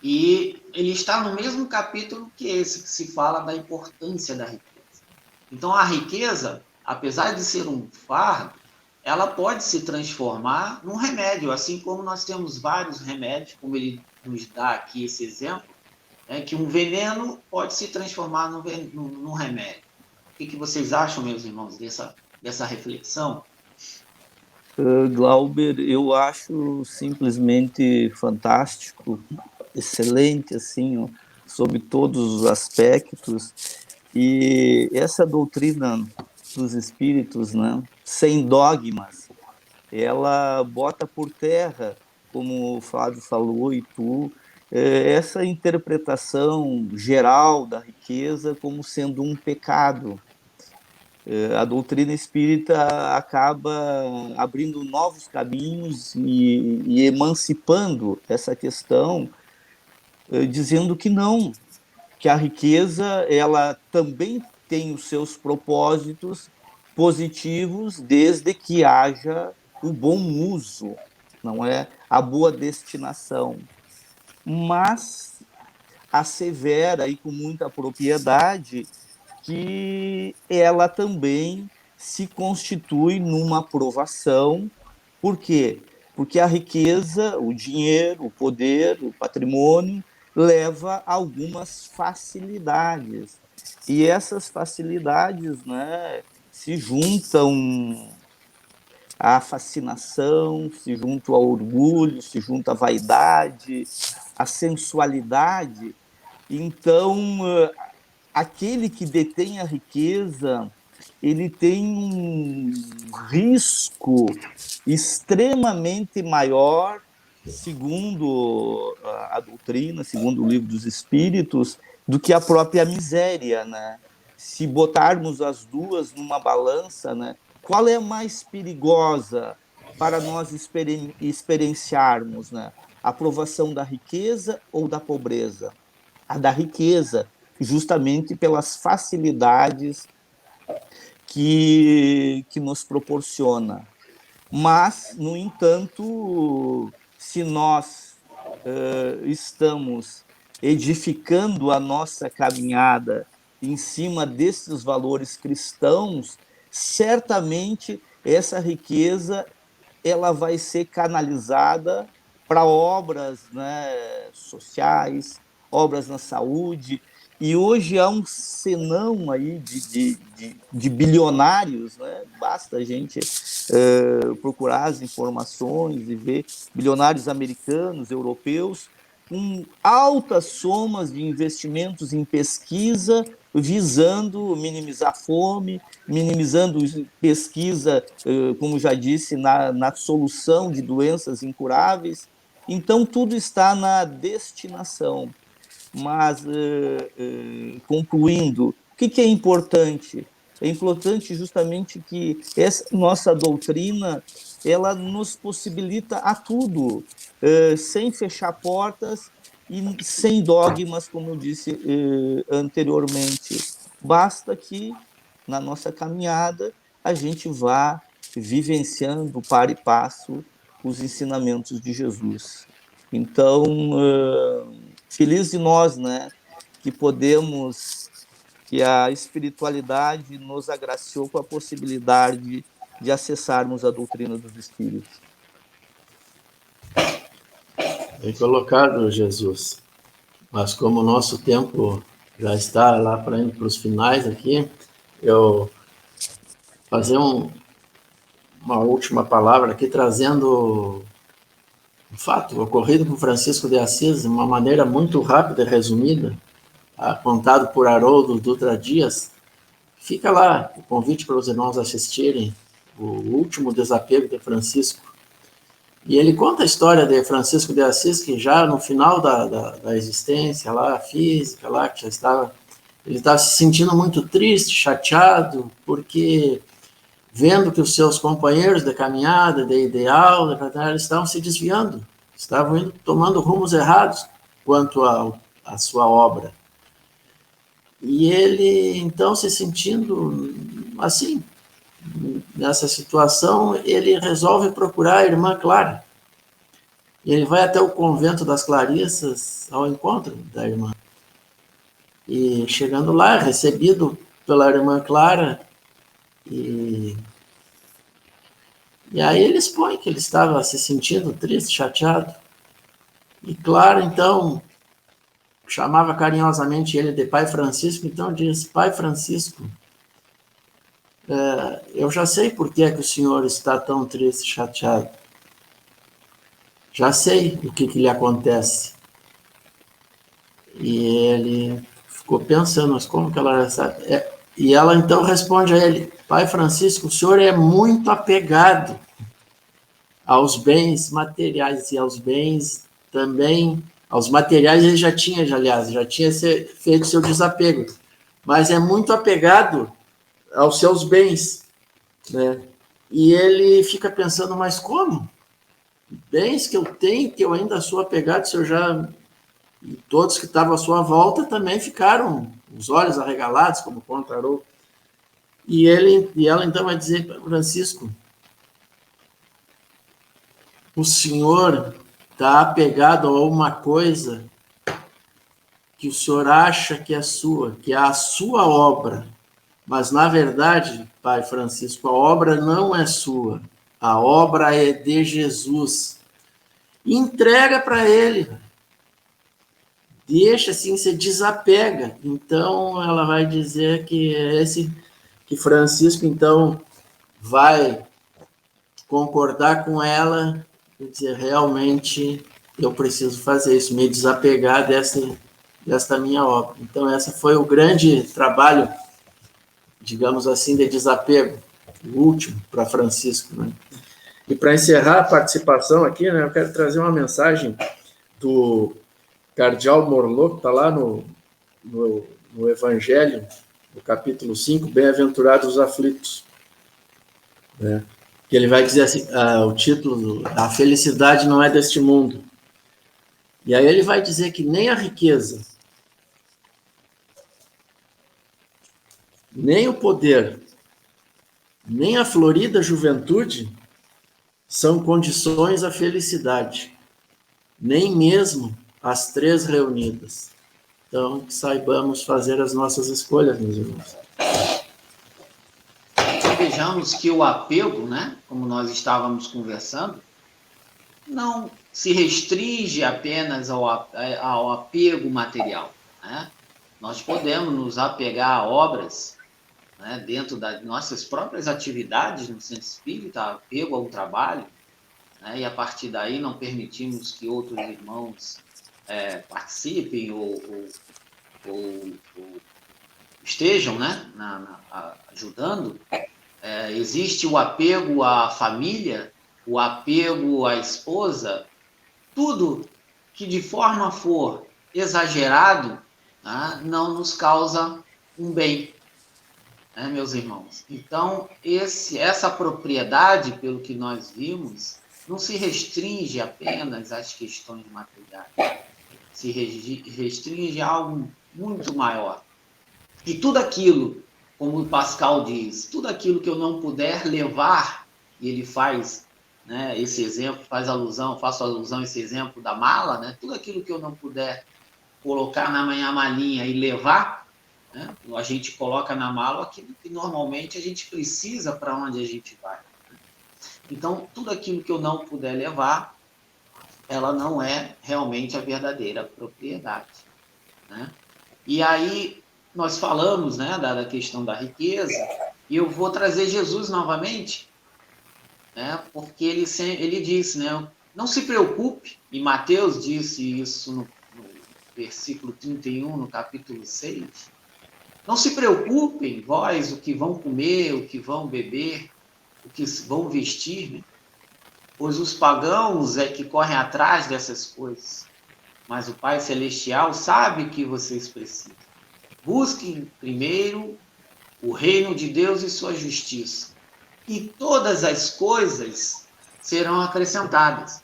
e ele está no mesmo capítulo que esse, que se fala da importância da riqueza. Então, a riqueza, apesar de ser um fardo, ela pode se transformar num remédio, assim como nós temos vários remédios, como ele nos dá aqui esse exemplo, que um veneno pode se transformar num remédio. O que vocês acham, meus irmãos, dessa reflexão? Glauber, eu acho simplesmente fantástico, excelente, assim, ó, sobre todos os aspectos. E essa doutrina dos espíritos, né, sem dogmas, ela bota por terra, como o Flávio falou e tu, essa interpretação geral da riqueza como sendo um pecado. A doutrina espírita acaba abrindo novos caminhos e emancipando essa questão, dizendo que não, que a riqueza ela também tem os seus propósitos positivos desde que haja o bom uso, não é a boa destinação. Mas assevera aí com muita propriedade que ela também se constitui numa provação. Por quê? Porque a riqueza, o dinheiro, o poder, o patrimônio, leva a algumas facilidades. E essas facilidades, né, se juntam à fascinação, se juntam ao orgulho, se juntam à vaidade, à sensualidade. Então, aquele que detém a riqueza, ele tem um risco extremamente maior, segundo a doutrina, segundo o Livro dos Espíritos, do que a própria miséria, né? Se botarmos as duas numa balança, né, qual é a mais perigosa para nós experienciarmos, né? A aprovação da riqueza ou da pobreza? A da riqueza, justamente pelas facilidades que nos proporciona. Mas, no entanto, se nós estamos edificando a nossa caminhada em cima desses valores cristãos, certamente essa riqueza ela vai ser canalizada para obras, né, sociais, obras na saúde. E hoje há um senão aí de bilionários, né? Basta a gente procurar as informações e ver bilionários americanos, europeus, com altas somas de investimentos em pesquisa, visando minimizar a fome, minimizando pesquisa, como já disse, na solução de doenças incuráveis. Então, tudo está na destinação. Mas, concluindo, o que é importante? É importante justamente que essa nossa doutrina ela nos possibilita a tudo, sem fechar portas e sem dogmas, como eu disse anteriormente. Basta que, na nossa caminhada, a gente vá vivenciando, para e passo, os ensinamentos de Jesus. Então, feliz de nós, né, que podemos, que a espiritualidade nos agraciou com a possibilidade de acessarmos a doutrina dos Espíritos. Bem colocado, Jesus. Mas como o nosso tempo já está lá para indo para os finais aqui, eu fazer uma última palavra aqui, trazendo um fato ocorrido com Francisco de Assis, de uma maneira muito rápida e resumida, contado por Haroldo Dutra Dias. Fica lá o convite para os irmãos assistirem o último desapego de Francisco. E ele conta a história de Francisco de Assis, que já no final da existência lá, física, lá, que já estava, ele estava se sentindo muito triste, chateado, porque vendo que os seus companheiros de caminhada, de ideal, eles estavam se desviando, estavam indo, tomando rumos errados quanto à sua obra. E ele, então, se sentindo assim, nessa situação, ele resolve procurar a irmã Clara. E ele vai até o convento das Clarissas ao encontro da irmã. E chegando lá, recebido pela irmã Clara, e aí ele expõe que ele estava se sentindo triste, chateado. E Clara, então, chamava carinhosamente ele de Pai Francisco, então diz: Pai Francisco, eu já sei por que é que o senhor está tão triste, chateado. Já sei o que lhe acontece. E ele ficou pensando, mas como que ela sabe? E ela então responde a ele: Pai Francisco, o senhor é muito apegado aos bens materiais e aos bens também, aos materiais ele já tinha feito seu desapego, mas é muito apegado aos seus bens, né? E ele fica pensando, mas como? Bens que eu tenho, que eu ainda sou apegado, se eu já... E todos que estavam à sua volta também ficaram, os olhos arregalados, como conta Haroldo. E ela então vai dizer para Francisco: o senhor está apegado a uma coisa que o senhor acha que é sua, que é a sua obra. Mas, na verdade, Pai Francisco, a obra não é sua. A obra é de Jesus. Entrega para ele. Deixa assim, se desapega. Então, ela vai dizer que que Francisco, então, vai concordar com ela e dizer, realmente, eu preciso fazer isso, me desapegar desta minha obra. Então, esse foi o grande trabalho, digamos assim, de desapego, o último para Francisco, né? E para encerrar a participação aqui, né, eu quero trazer uma mensagem do Cardeal Morlot, que está lá no Evangelho, no capítulo 5, Bem-aventurados os aflitos. Que ele vai dizer assim, o título, a felicidade não é deste mundo. E aí ele vai dizer que nem a riqueza, nem o poder, nem a florida juventude são condições à felicidade, nem mesmo as três reunidas. Então, que saibamos fazer as nossas escolhas, meus irmãos. Vejamos que o apego, né, como nós estávamos conversando, não se restringe apenas ao apego material, né? Nós podemos nos apegar a obras, né, dentro das nossas próprias atividades no centro espírita, apego ao trabalho, né, e a partir daí não permitimos que outros irmãos participem ou estejam, né, ajudando. Existe o apego à família, o apego à esposa, tudo que de forma for exagerado, né, não nos causa um bem, né, meus irmãos? Então, essa propriedade, pelo que nós vimos, não se restringe apenas às questões materiais, se restringe a algo muito maior. E tudo aquilo, como o Pascal diz, tudo aquilo que eu não puder levar, e ele faz, né, esse exemplo, faço alusão a esse exemplo da mala, né, tudo aquilo que eu não puder colocar na minha malinha e levar, né, a gente coloca na mala aquilo que normalmente a gente precisa para onde a gente vai. Então, tudo aquilo que eu não puder levar, ela não é realmente a verdadeira propriedade, né? E aí, nós falamos, né, da questão da riqueza, e eu vou trazer Jesus novamente, né, porque ele disse, né, não se preocupe, e Mateus disse isso no versículo 31, no capítulo 6, não se preocupem, vós, o que vão comer, o que vão beber, o que vão vestir, né? Pois os pagãos é que correm atrás dessas coisas, mas o Pai Celestial sabe que vocês precisam. Busquem primeiro o reino de Deus e sua justiça, e todas as coisas serão acrescentadas.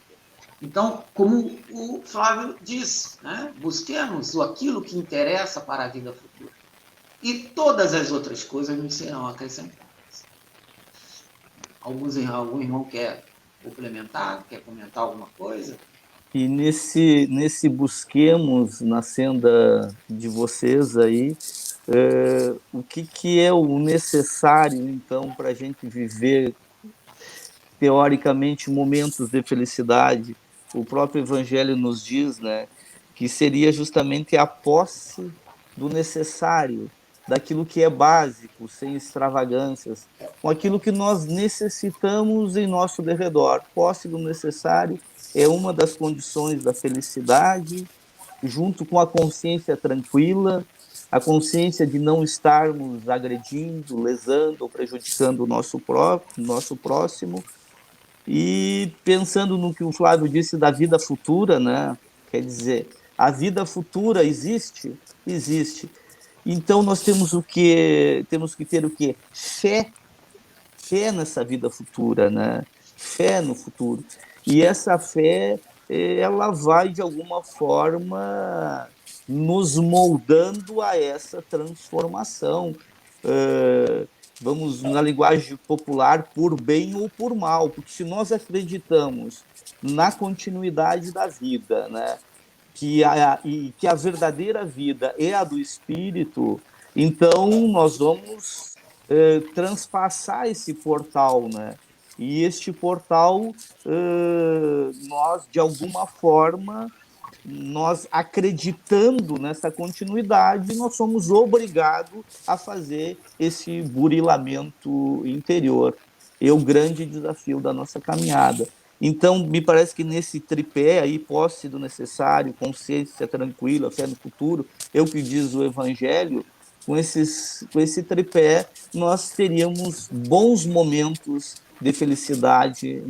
Então, como o Flávio disse, né, busquemos aquilo que interessa para a vida futura, e todas as outras coisas nos serão acrescentadas. Algum irmão quer complementar, quer comentar alguma coisa? E nesse busquemos na senda de vocês aí, o que é o necessário, então, para a gente viver, teoricamente, momentos de felicidade? O próprio Evangelho nos diz, né, que seria justamente a posse do necessário, daquilo que é básico, sem extravagâncias, com aquilo que nós necessitamos em nosso derredor. Posse do necessário é uma das condições da felicidade, junto com a consciência tranquila, a consciência de não estarmos agredindo, lesando ou prejudicando o nosso próximo. E pensando no que o Flávio disse da vida futura, né? Quer dizer, a vida futura existe? Existe. Então nós temos que ter o quê? Fé nessa vida futura, né? Fé no futuro. E essa fé, ela vai de alguma forma nos moldando a essa transformação. Vamos, na linguagem popular, por bem ou por mal, porque se nós acreditamos na continuidade da vida, né, que a verdadeira vida é a do espírito, então nós vamos transpassar esse portal, né? E este portal, nós, de alguma forma, nós acreditando nessa continuidade, nós somos obrigados a fazer esse burilamento interior. É o grande desafio da nossa caminhada. Então, me parece que nesse tripé aí, posse do necessário, consciência tranquila, fé no futuro, é o que diz o Evangelho, com esse tripé, nós teríamos bons momentos de felicidade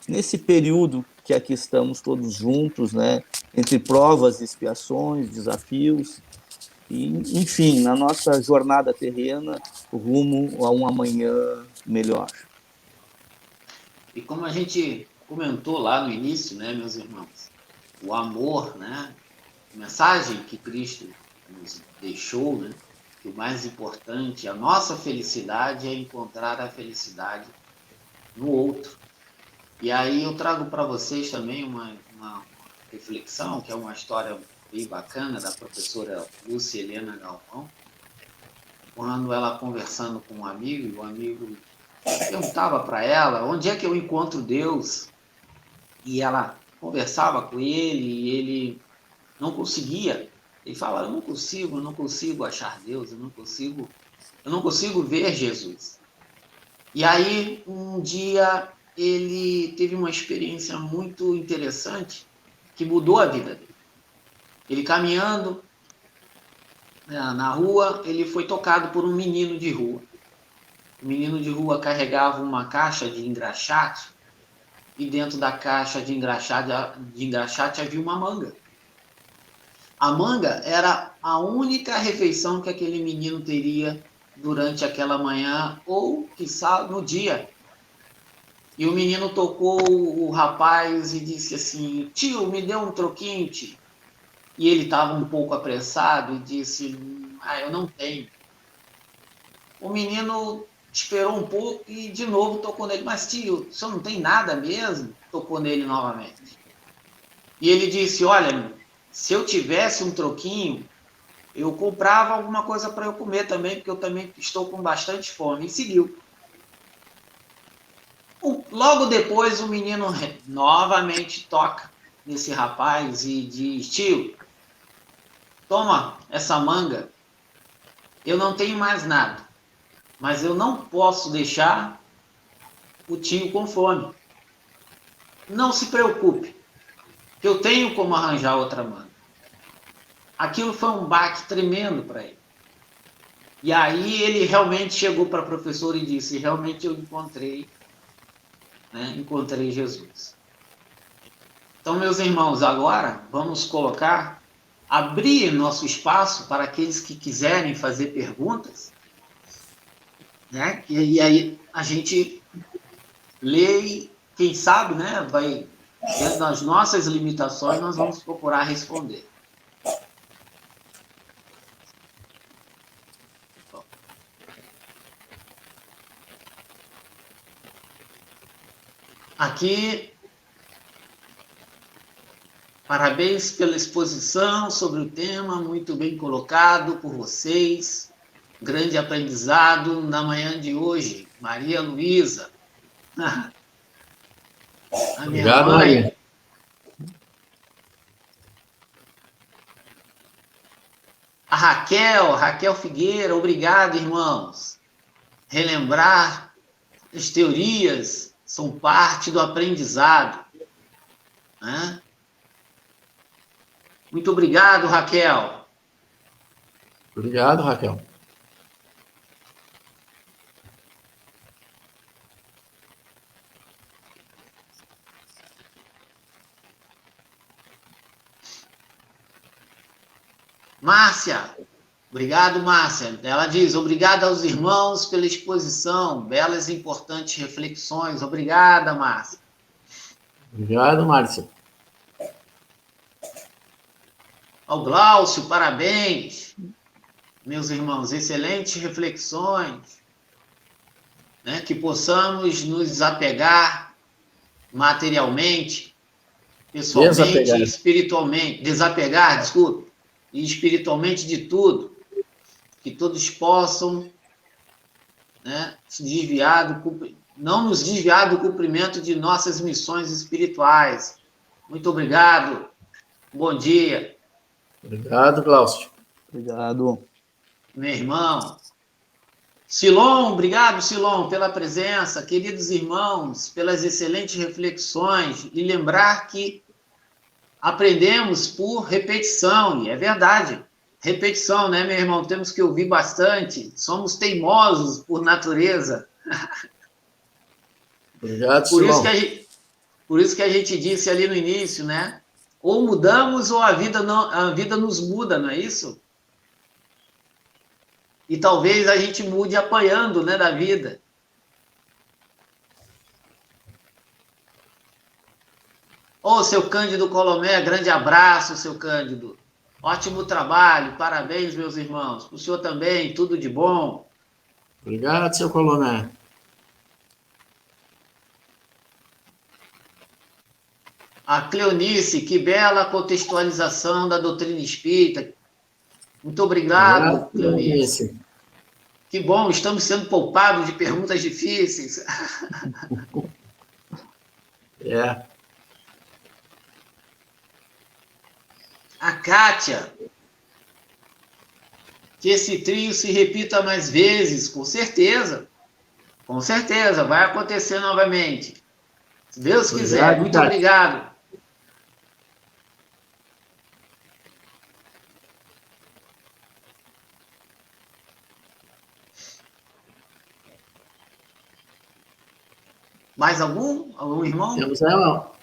nesse período que aqui estamos todos juntos, né? Entre provas, expiações, desafios. e, enfim, na nossa jornada terrena, rumo a um amanhã melhor. E como a gente comentou lá no início, né, meus irmãos, o amor, né, a mensagem que Cristo nos deixou, né, que o mais importante, a nossa felicidade é encontrar a felicidade no outro. E aí eu trago para vocês também uma reflexão, que é uma história bem bacana da professora Lúcia Helena Galvão, quando ela conversando com um amigo, e o amigo perguntava para ela onde é que eu encontro Deus, e ela conversava com ele e ele não conseguia. Ele fala, eu não consigo achar Deus, eu não consigo ver Jesus. E aí um dia ele teve uma experiência muito interessante que mudou a vida dele. Ele caminhando na rua, ele foi tocado por um menino de rua. O menino de rua carregava uma caixa de engraxate e dentro da caixa de engraxate havia uma manga. A manga era a única refeição que aquele menino teria durante aquela manhã ou, quiçá, no dia. E o menino tocou o rapaz e disse assim, tio, me dê um troquinho, tio. E ele estava um pouco apressado e disse, eu não tenho. O menino esperou um pouco e de novo tocou nele. Mas tio, o senhor não tem nada mesmo? Tocou nele novamente. E ele disse, olha, se eu tivesse um troquinho, eu comprava alguma coisa para eu comer também, porque eu também estou com bastante fome. E seguiu. Logo depois o menino novamente toca nesse rapaz e diz, tio, toma essa manga, eu não tenho mais nada, mas eu não posso deixar o tio com fome. Não se preocupe, que eu tenho como arranjar outra manga. Aquilo foi um baque tremendo para ele. E aí ele realmente chegou para a professora e disse, realmente eu encontrei Jesus. Então, meus irmãos, agora vamos abrir nosso espaço para aqueles que quiserem fazer perguntas, né? E aí a gente lê e, quem sabe, né, vai, dentro das nossas limitações, nós vamos procurar responder. Aqui, parabéns pela exposição sobre o tema, muito bem colocado por vocês. Grande aprendizado na manhã de hoje. Maria Luísa. A minha Obrigado, mãe. Maria. A Raquel Figueira, obrigado, irmãos. Relembrar as teorias são parte do aprendizado, né? Muito obrigado, Raquel. Obrigado, Raquel. Márcia, obrigado, Márcia. Ela diz, obrigado aos irmãos pela exposição, belas e importantes reflexões. Obrigada, Márcia. Obrigado, Márcia. Ao Glaucio, parabéns. Meus irmãos, excelentes reflexões. Né? Que possamos nos desapegar materialmente, pessoalmente, espiritualmente. Desapegar, desculpe. E espiritualmente de tudo, que todos possam, né, não nos desviar do cumprimento de nossas missões espirituais. Muito obrigado. Bom dia. Obrigado, Glaucio. Obrigado. Meu irmão. Silon, obrigado, Silon, pela presença. Queridos irmãos, pelas excelentes reflexões. E lembrar que aprendemos por repetição, e é verdade. Repetição, né, meu irmão? Temos que ouvir bastante. Somos teimosos por natureza. Obrigado, por isso que a gente disse ali no início, né? Ou mudamos ou a vida nos muda, não é isso? E talvez a gente mude apanhando, né, da vida. Ô, seu Cândido Colomé, grande abraço, seu Cândido. Ótimo trabalho, parabéns, meus irmãos. O senhor também, tudo de bom. Obrigado, seu Colomé. A Cleonice, que bela contextualização da doutrina espírita. Muito obrigado, Cleonice. Que bom, estamos sendo poupados de perguntas difíceis. É. A Kátia, que esse trio se repita mais vezes, com certeza. Com certeza, vai acontecer novamente. Se Deus quiser. Muito obrigado. Mais algum irmão?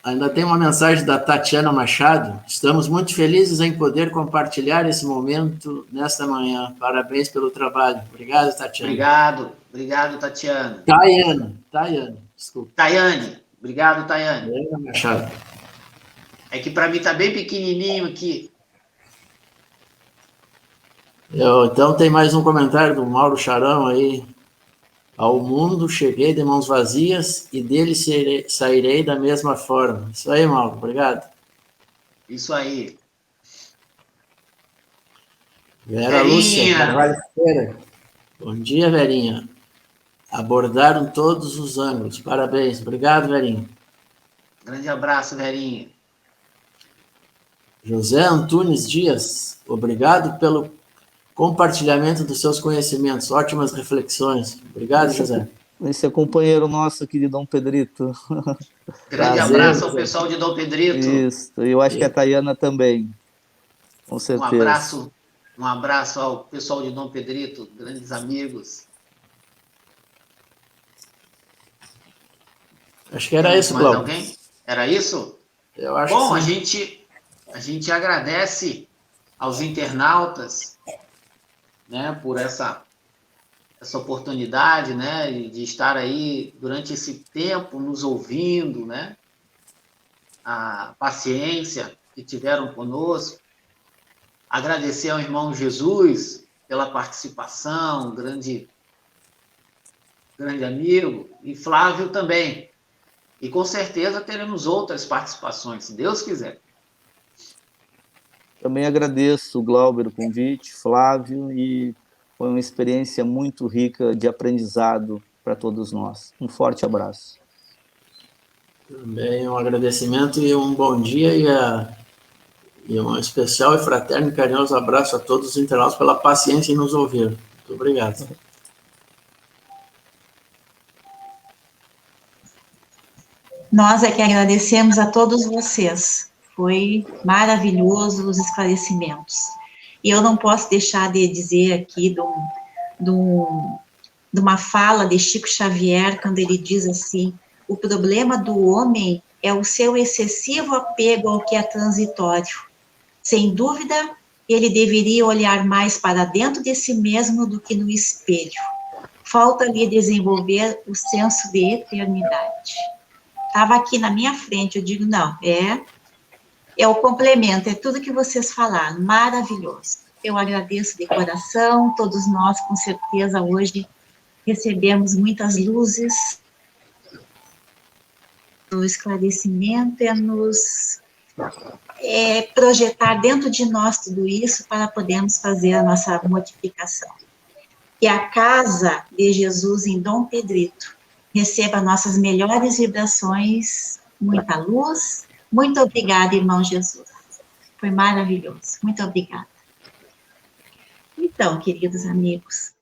Ainda tem uma mensagem da Tatiana Machado. Estamos muito felizes em poder compartilhar esse momento nesta manhã. Parabéns pelo trabalho. Obrigado, Tatiana. Obrigado, Tatiana. Tayane, desculpa. Tayane, obrigado, Tayane. Tayane Machado. É que para mim tá bem pequenininho aqui. Então tem mais um comentário do Mauro Charão aí. Ao mundo cheguei de mãos vazias e dele sairei da mesma forma. Isso aí, Mauro, obrigado. Isso aí. Vera Lúcia Carvalho Ferreira. Bom dia, Verinha. Abordaram todos os ângulos. Parabéns. Obrigado, Verinha. Grande abraço, Verinha. José Antunes Dias. Obrigado pelo compartilhamento dos seus conhecimentos, ótimas reflexões. Obrigado, José. Esse é companheiro nosso aqui de Dom Pedrito. Grande abraço ao pessoal de Dom Pedrito. Isso, eu acho que a Tayana também, com certeza. Um abraço ao pessoal de Dom Pedrito, grandes amigos. Acho que era isso, Cláudio. Mais alguém? Era isso? Eu acho Bom, que sim. A gente agradece aos internautas, né, por essa oportunidade, né, de estar aí durante esse tempo nos ouvindo, né, a paciência que tiveram conosco. Agradecer ao irmão Jesus pela participação, grande amigo, e Flávio também. E com certeza teremos outras participações, se Deus quiser. Também agradeço, Glauber, o convite, Flávio, e foi uma experiência muito rica de aprendizado para todos nós. Um forte abraço. Também um agradecimento e um bom dia e um especial e fraterno e carinhoso abraço a todos os internautas pela paciência em nos ouvir. Muito obrigado. Nós é que agradecemos a todos vocês. Foi maravilhoso os esclarecimentos. E eu não posso deixar de dizer aqui de uma fala de Chico Xavier, quando ele diz assim: o problema do homem é o seu excessivo apego ao que é transitório. Sem dúvida, ele deveria olhar mais para dentro de si mesmo do que no espelho. Falta-lhe desenvolver o senso de eternidade. Estava aqui na minha frente, eu digo, não, é o complemento, é tudo que vocês falaram, maravilhoso. Eu agradeço de coração, todos nós, com certeza, hoje recebemos muitas luzes. O esclarecimento é projetar dentro de nós tudo isso para podermos fazer a nossa modificação. Que a casa de Jesus em Dom Pedrito receba nossas melhores vibrações, muita luz. Muito obrigada, irmão Jesus. Foi maravilhoso. Muito obrigada. Então, queridos amigos,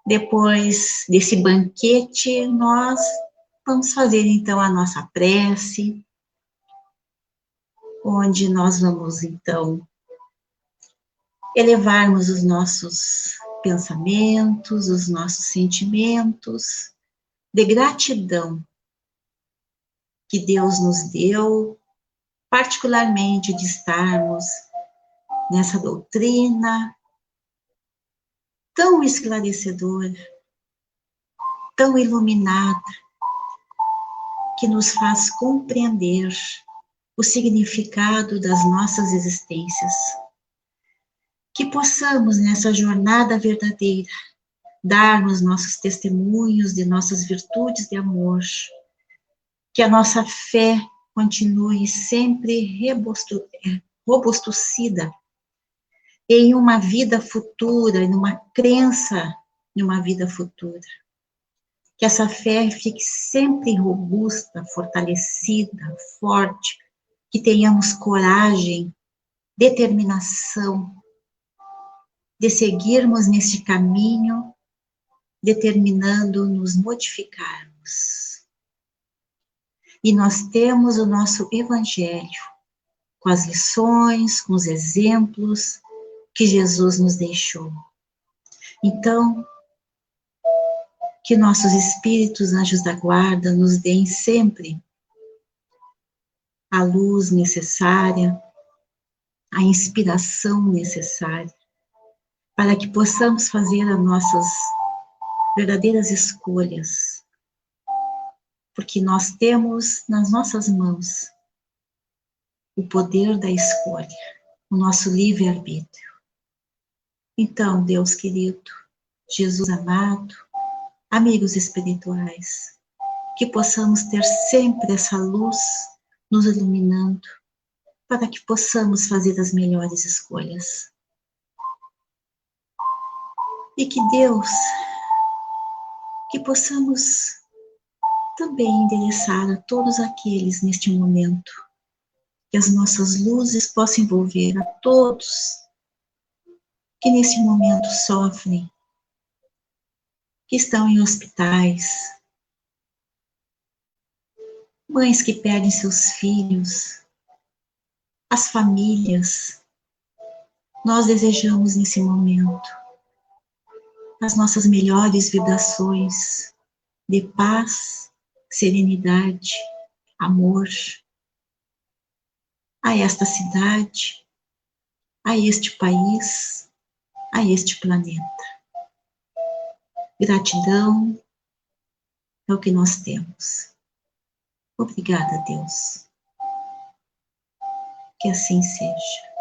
depois desse banquete, nós vamos fazer, então, a nossa prece, onde nós vamos, então, elevarmos os nossos pensamentos, os nossos sentimentos de gratidão que Deus nos deu, particularmente de estarmos nessa doutrina, tão esclarecedora, tão iluminada, que nos faz compreender o significado das nossas existências. Que possamos, nessa jornada verdadeira, darmos nossos testemunhos de nossas virtudes de amor, que a nossa fé continue sempre robustecida em uma vida futura, em uma crença em uma vida futura. Que essa fé fique sempre robusta, fortalecida, forte, que tenhamos coragem, determinação de seguirmos nesse caminho, determinando nos modificarmos. E nós temos o nosso Evangelho, com as lições, com os exemplos que Jesus nos deixou. Então, que nossos espíritos, anjos da guarda, nos deem sempre a luz necessária, a inspiração necessária, para que possamos fazer as nossas verdadeiras escolhas, porque nós temos nas nossas mãos o poder da escolha, o nosso livre-arbítrio. Então, Deus querido, Jesus amado, amigos espirituais, que possamos ter sempre essa luz nos iluminando, para que possamos fazer as melhores escolhas. E que Deus, que possamos também endereçar a todos aqueles neste momento, que as nossas luzes possam envolver a todos que nesse momento sofrem, que estão em hospitais, mães que perdem seus filhos, as famílias. Nós desejamos nesse momento as nossas melhores vibrações de paz, serenidade, amor a esta cidade, a este país, a este planeta. Gratidão é o que nós temos. Obrigada, Deus. Que assim seja.